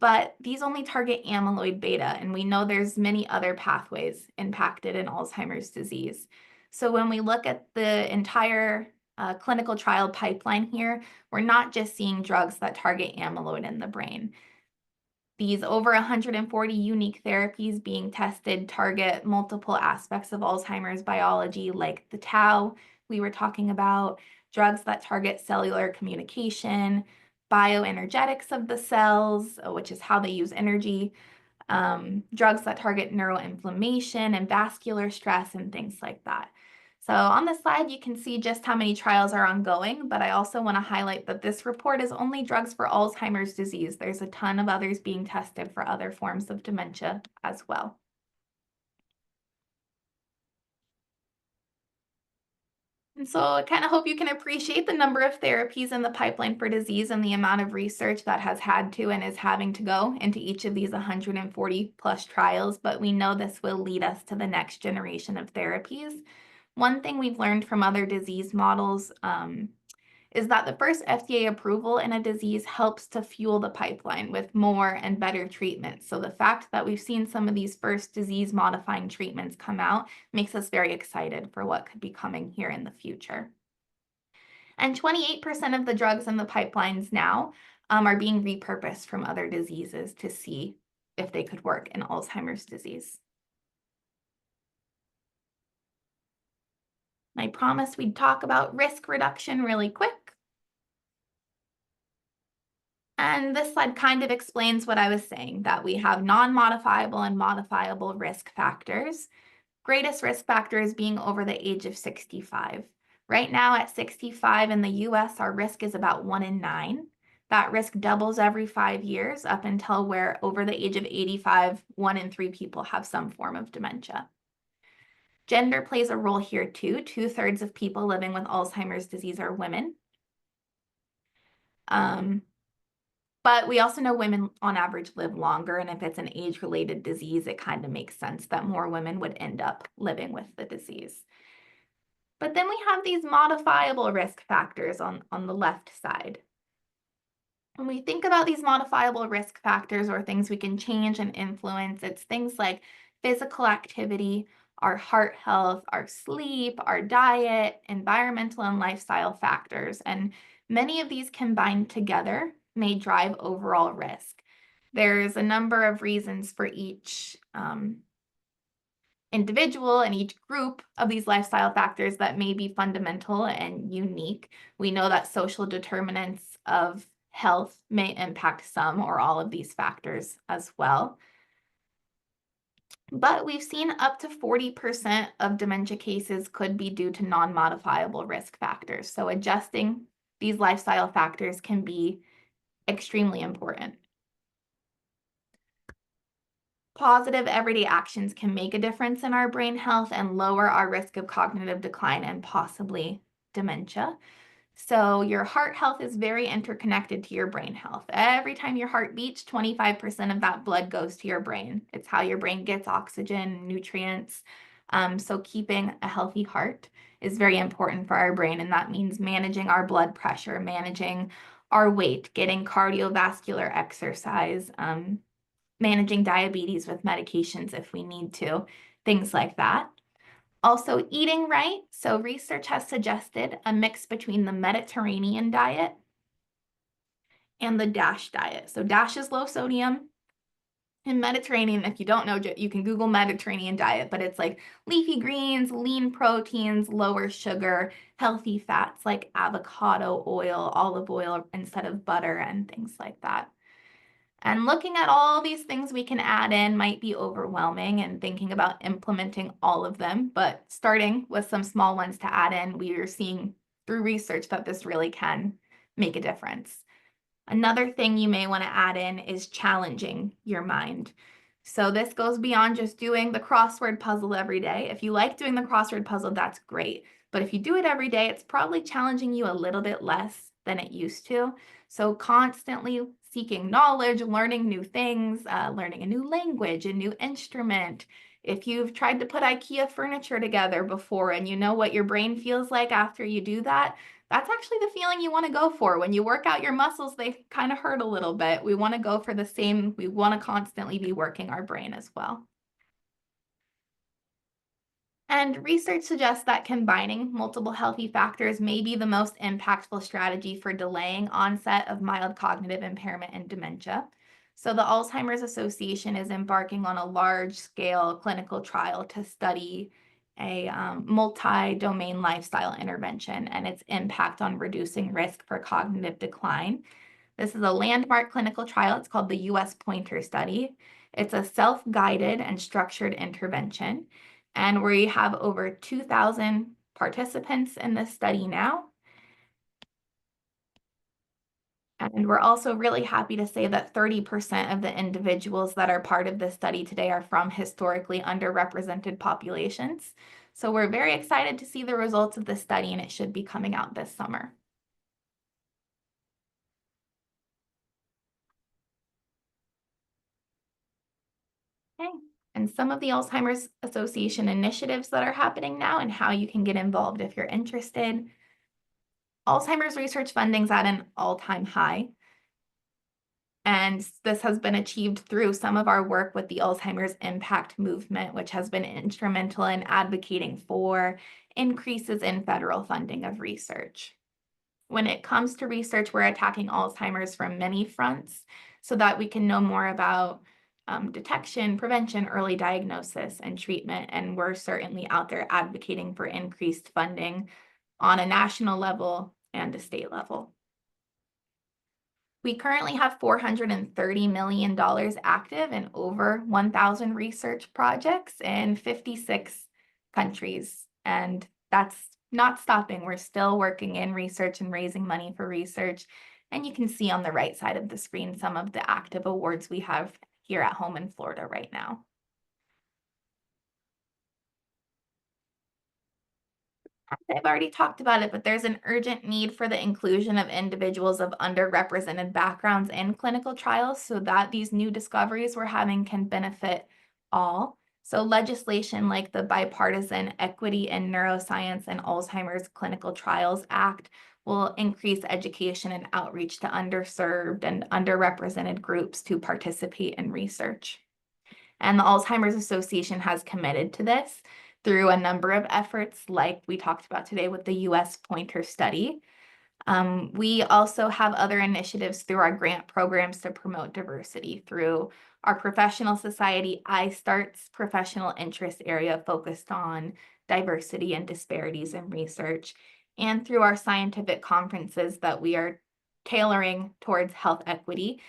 But these only target amyloid beta, and we know there's many other pathways impacted in Alzheimer's disease. So when we look at the entire clinical trial pipeline here, we're not just seeing drugs that target amyloid in the brain. These over 140 unique therapies being tested target multiple aspects of Alzheimer's biology, like the tau we were talking about, drugs that target cellular communication, bioenergetics of the cells, which is how they use energy, drugs that target neuroinflammation and vascular stress and things like that. So on the slide, you can see just how many trials are ongoing, but I also want to highlight that this report is only drugs for Alzheimer's disease. There's a ton of others being tested for other forms of dementia as well. And so I kind of hope you can appreciate the number of therapies in the pipeline for disease and the amount of research that has had to and is having to go into each of these 140 plus trials, but we know this will lead us to the next generation of therapies. One thing we've learned from other disease models is that the first FDA approval in a disease helps to fuel the pipeline with more and better treatments. So the fact that we've seen some of these first disease-modifying treatments come out makes us very excited for what could be coming here in the future. And 28% of the drugs in the pipelines now are being repurposed from other diseases to see if they could work in Alzheimer's disease. I promised we'd talk about risk reduction really quick. And this slide kind of explains what I was saying, that we have non-modifiable and modifiable risk factors. Greatest risk factor is being over the age of 65. Right now at 65 in the US, our risk is about 1 in 9. That risk doubles every 5 years up until where over the age of 85, 1 in 3 people have some form of dementia. Gender plays a role here too. 2/3 of people living with Alzheimer's disease are women. But we also know women on average live longer, and if it's an age-related disease, it kind of makes sense that more women would end up living with the disease. But then we have these modifiable risk factors on the left side. When we think about these modifiable risk factors or things we can change and influence, it's things like physical activity, our heart health, our sleep, our diet, environmental and lifestyle factors. And many of these combined together may drive overall risk. There's a number of reasons for each individual and each group of these lifestyle factors that may be fundamental and unique. We know that social determinants of health may impact some or all of these factors as well. But we've seen up to 40% of dementia cases could be due to non-modifiable risk factors. So adjusting these lifestyle factors can be extremely important. Positive everyday actions can make a difference in our brain health and lower our risk of cognitive decline and possibly dementia. So your heart health is very interconnected to your brain health. Every time your heart beats, 25% of that blood goes to your brain. It's how your brain gets oxygen, nutrients. So keeping a healthy heart is very important for our brain, and that means managing our blood pressure, managing our weight, getting cardiovascular exercise, managing diabetes with medications if we need to, things like that. Also, eating right. So research has suggested a mix between the Mediterranean diet and the DASH diet. So DASH is low sodium, and Mediterranean, if you don't know, you can Google Mediterranean diet, but it's like leafy greens, lean proteins, lower sugar, healthy fats like avocado oil, olive oil instead of butter, and things like that. And looking at all these things we can add in might be overwhelming, and thinking about implementing all of them, but starting with some small ones to add in, we are seeing through research that this really can make a difference. Another thing you may want to add in is challenging your mind. So this goes beyond just doing the crossword puzzle every day. If you like doing the crossword puzzle, that's great. But if you do it every day, it's probably challenging you a little bit less than it used to. So constantly seeking knowledge, learning new things, learning a new language, a new instrument. If you've tried to put IKEA furniture together before and you know what your brain feels like after you do that, that's actually the feeling you want to go for. When you work out your muscles, they kind of hurt a little bit. We want to go for the same. We want to constantly be working our brain as well. And research suggests that combining multiple healthy factors may be the most impactful strategy for delaying onset of mild cognitive impairment and dementia. So the Alzheimer's Association is embarking on a large-scale clinical trial to study a multi-domain lifestyle intervention and its impact on reducing risk for cognitive decline. This is a landmark clinical trial. It's called the US Pointer Study. It's a self-guided and structured intervention, and we have over 2,000 participants in this study now. And we're also really happy to say that 30% of the individuals that are part of this study today are from historically underrepresented populations. So we're very excited to see the results of this study, and it should be coming out this summer. Okay, and some of the Alzheimer's Association initiatives that are happening now and how you can get involved if you're interested. Alzheimer's research funding is at an all-time high. And this has been achieved through some of our work with the Alzheimer's Impact Movement, which has been instrumental in advocating for increases in federal funding of research. When it comes to research, we're attacking Alzheimer's from many fronts so that we can know more about detection, prevention, early diagnosis, and treatment. And we're certainly out there advocating for increased funding on a national level and a state level. We currently have $430 million active in over 1,000 research projects in 56 countries. And that's not stopping. We're still working in research and raising money for research. And you can see on the right side of the screen some of the active awards we have here at home in Florida right now. I've already talked about it, but there's an urgent need for the inclusion of individuals of underrepresented backgrounds in clinical trials so that these new discoveries we're having can benefit all. So legislation like the Bipartisan Equity in Neuroscience and Alzheimer's Clinical Trials Act will increase education and outreach to underserved and underrepresented groups to participate in research. And the Alzheimer's Association has committed to this through a number of efforts like we talked about today with the US Pointer Study. We also have other initiatives through our grant programs to promote diversity through our professional society, iStart's professional interest area focused on diversity and disparities in research, and through our scientific conferences that we are tailoring towards health equity.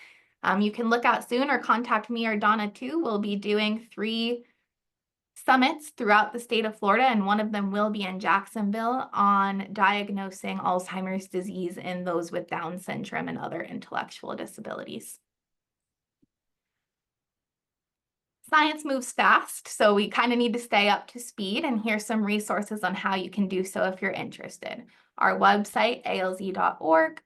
You can look out soon or contact me or Donna too. We'll be doing 3 summits throughout the state of Florida, and one of them will be in Jacksonville on diagnosing Alzheimer's disease in those with Down syndrome and other intellectual disabilities. Science moves fast, so we kind of need to stay up to speed, and here's some resources on how you can do so if you're interested. Our website, alz.org.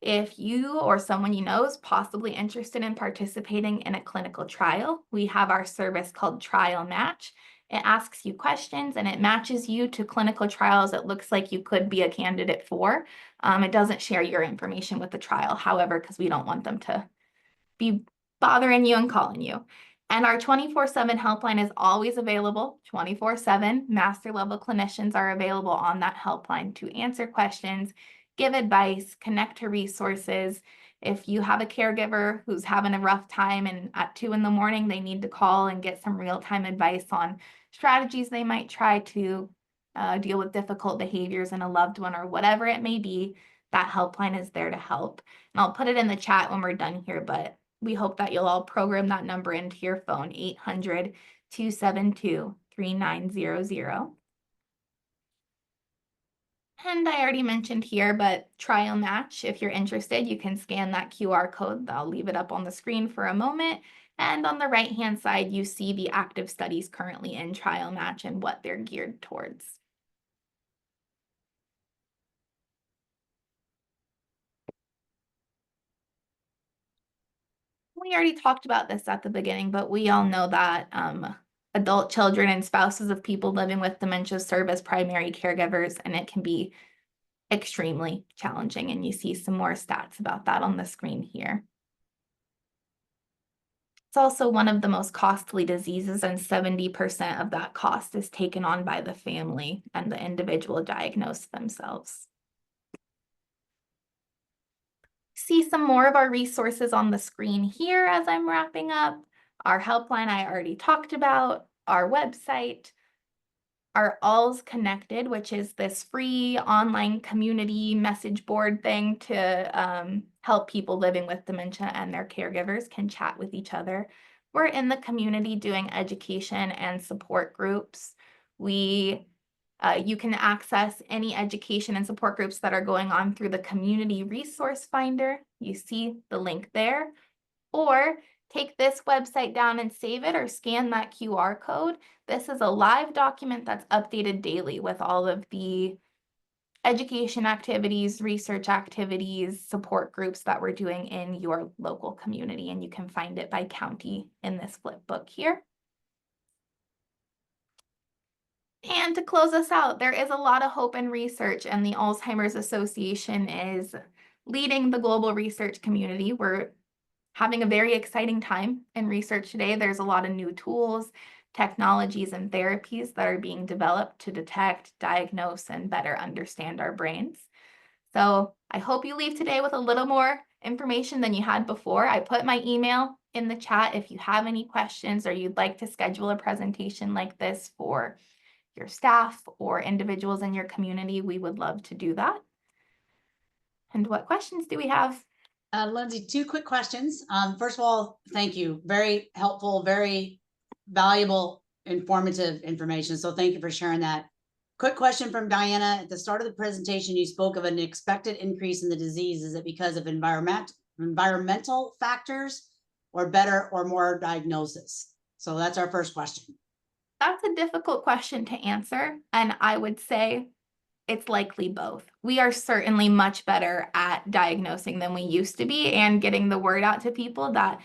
If you or someone you know is possibly interested in participating in a clinical trial, we have our service called Trial Match. It asks you questions and it matches you to clinical trials it looks like you could be a candidate for. It doesn't share your information with the trial, however, because we don't want them to be bothering you and calling you. And our 24/7 helpline is always available, 24/7. Master level clinicians are available on that helpline to answer questions, give advice, connect to resources. If you have a caregiver who's having a rough time and at 2 in the morning, they need to call and get some real-time advice on strategies they might try to deal with difficult behaviors in a loved one or whatever it may be, that helpline is there to help. And I'll put it in the chat when we're done here, but we hope that you'll all program that number into your phone, 800-272-3900. And I already mentioned here, but Trial Match, if you're interested, you can scan that QR code. I'll leave it up on the screen for a moment. And on the right-hand side, you see the active studies currently in Trial Match and what they're geared towards. We already talked about this at the beginning, but we all know that adult children and spouses of people living with dementia serve as primary caregivers, and it can be extremely challenging. And you see some more stats about that on the screen here. It's also one of the most costly diseases, and 70% of that cost is taken on by the family and the individual diagnosed themselves. See some more of our resources on the screen here as I'm wrapping up. Our helpline I already talked about, our website, our Alz Connected, which is this free online community message board thing to help people living with dementia and their caregivers can chat with each other. We're in the community doing education and support groups. You can access any education and support groups that are going on through the Community Resource Finder. You see the link there. Or take this website down and save it or scan that QR code. This is a live document that's updated daily with all of the education activities, research activities, support groups that we're doing in your local community. And you can find it by county in this flip book here. And to close us out, there is a lot of hope in research, and the Alzheimer's Association is leading the global research community. We're having a very exciting time in research today. There's a lot of new tools, technologies, and therapies that are being developed to detect, diagnose, and better understand our brains. So I hope you leave today with a little more information than you had before. I put my email in the chat if you have any questions or you'd like to schedule a presentation like this for your staff or individuals in your community. We would love to do that. And what questions do we have? Lindsay, 2 quick questions. First of all, thank you. Very helpful, very valuable, informative information. So thank you for sharing that. Quick question from Diana. At the start of the presentation, you spoke of an expected increase in the disease. Is it because of environmental factors or better or more diagnosis? So that's our first question. That's a difficult question to answer. And I would say it's likely both. We are certainly much better at diagnosing than we used to be and getting the word out to people that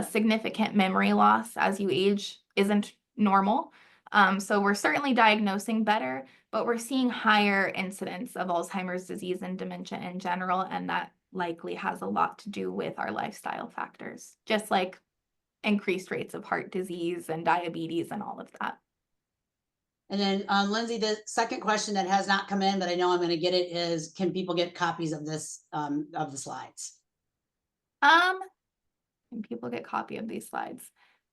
significant memory loss as you age isn't normal. So we're certainly diagnosing better, but we're seeing higher incidence of Alzheimer's disease and dementia in general, and that likely has a lot to do with our lifestyle factors, just like increased rates of heart disease and diabetes and all of that. And then Lindsay, the second question that has not come in, but I know I'm going to get it is, can people get copies of this, of the slides? Can people get copy of these slides?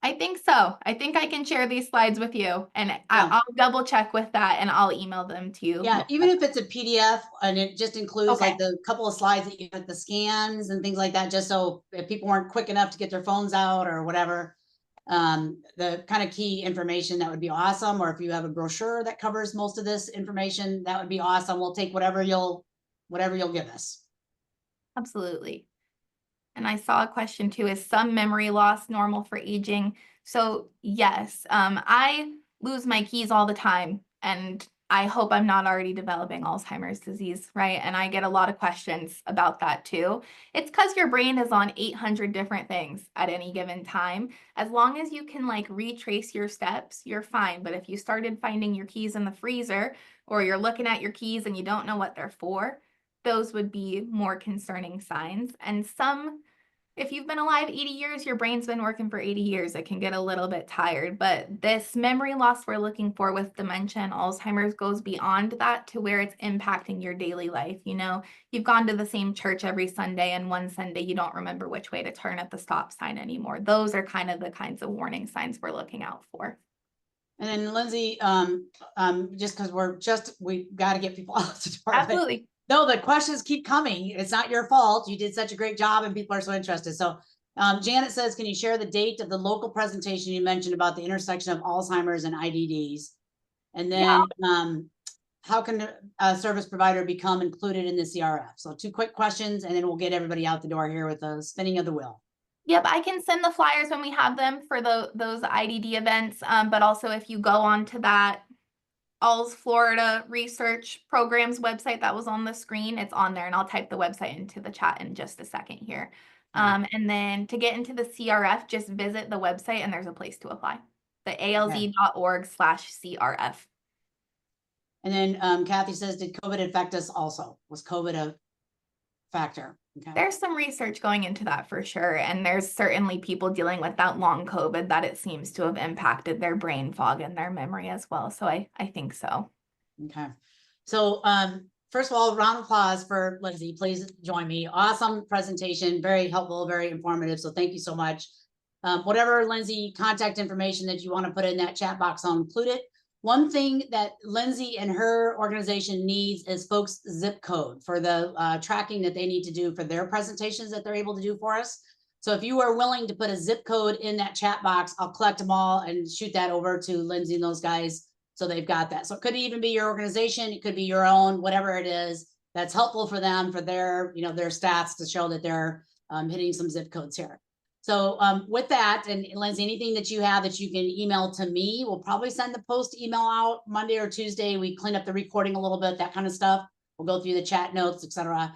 I think so. I think I can share these slides with you, and I'll double check with that and I'll email them to you. Yeah, even if it's a PDF and it just includes Okay. like the couple of slides that you have, the scans and things like that, just so if people weren't quick enough to get their phones out or whatever, the kind of key information, that would be awesome. Or if you have a brochure that covers most of this information, that would be awesome. We'll take whatever you'll give us. Absolutely. And I saw a question too, is some memory loss normal for aging? So yes, I lose my keys all the time, and I hope I'm not already developing Alzheimer's disease, right? And I get a lot of questions about that too. It's because your brain is on 800 different things at any given time. As long as you can like retrace your steps, you're fine. But if you started finding your keys in the freezer, or you're looking at your keys and you don't know what they're for, those would be more concerning signs. And if you've been alive 80 years, your brain's been working for 80 years, it can get a little bit tired. But this memory loss we're looking for with dementia and Alzheimer's goes beyond that to where it's impacting your daily life. You know, you've gone to the same church every Sunday, and one Sunday you don't remember which way to turn at the stop sign anymore. Those are kind of the kinds of warning signs we're looking out for. And then Lindsay, just because we got to get people out the door. Absolutely. No, the questions keep coming. It's not your fault. You did such a great job and people are so interested. So Janet says, can you share the date of the local presentation you mentioned about the intersection of Alzheimer's and IDDs? And then how can a service provider become included in the CRF? So 2 quick questions, and then we'll get everybody out the door here with a spinning of the wheel. Yep, I can send the flyers when we have them for those IDD events. But also if you go on to that Alz Florida Research Programs website that was on the screen, it's on there, and I'll type the website into the chat in just a second here. And then to get into the CRF, just visit the website and there's a place to apply. The alz.org/CRF. And then Kathy says, did COVID affect us also? Was COVID a factor? Okay. There's some research going into that for sure. And there's certainly people dealing with that long COVID that it seems to have impacted their brain fog and their memory as well. So I think so. Okay. So first of all, round of applause for Lindsay. Please join me. Awesome presentation. Very helpful, very informative. So thank you so much. Whatever, Lindsay, contact information that you want to put in that chat box, I'll include it. One thing that Lindsay and her organization needs is folks' zip code for the tracking that they need to do for their presentations that they're able to do for us. So if you are willing to put a zip code in that chat box, I'll collect them all and shoot that over to Lindsay and those guys, so they've got that. So it could even be your organization, it could be your own, whatever it is that's helpful for them, for their, their stats to show that they're hitting some zip codes here. So with that, and Lindsay, anything that you have that you can email to me, we'll probably send the post email out Monday or Tuesday. We clean up the recording a little bit, that kind of stuff. We'll go through the chat notes, etc.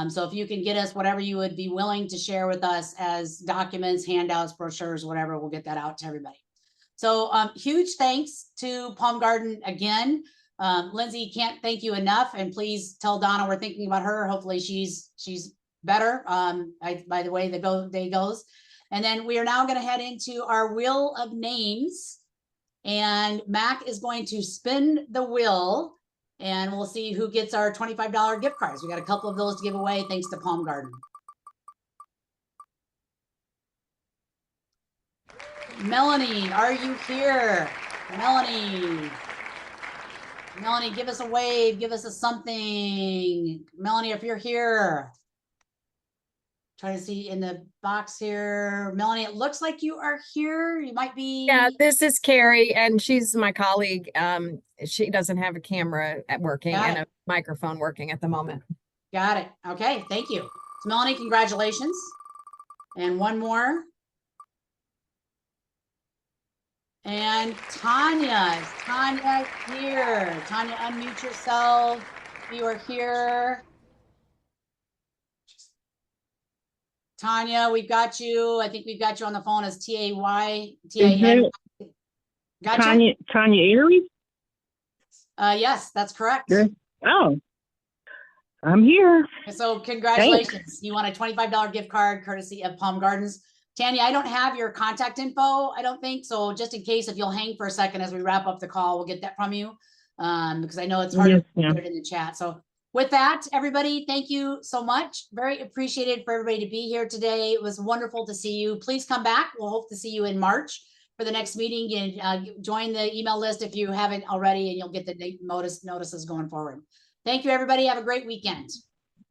So if you can get us whatever you would be willing to share with us as documents, handouts, brochures, whatever, we'll get that out to everybody. So huge thanks to Palm Garden again. Lindsay, can't thank you enough. And please tell Donna we're thinking about her. Hopefully she's better by the way the day goes. And then we are now going to head into our wheel of names, and Mac is going to spin the wheel and we'll see who gets our $25 gift cards. We got a couple of those to give away thanks to Palm Garden. Melanie, are you here? Melanie, give us a wave, give us a something. Melanie, if you're here. Try to see in the box here. Melanie, it looks like you are here. You might be. Yeah, this is Carrie, and she's my colleague. She doesn't have a camera working and a microphone working at the moment. Got it. Okay, thank you. So Melanie, congratulations. And one more. And Tanya, is Tanya here? Tanya, unmute yourself. You are here. Tanya, we've got you. I think we've got you on the phone as T-A-Y-T-A-N. Gotcha. Tanya Erie? Yes, that's correct. Yes. Oh, I'm here. So congratulations. You won a $25 gift card courtesy of Palm Gardens. Tanya, I don't have your contact info, I don't think, so just in case, if you'll hang for a second as we wrap up the call, we'll get that from you. Because I know it's hard Yes, to ma'am. put it in the chat. So with that, everybody, thank you so much. Very appreciated for everybody to be here today. It was wonderful to see you. Please come back. We'll hope to see you in March for the next meeting, and join the email list if you haven't already, and you'll get the notices going forward. Thank you, everybody. Have a great weekend.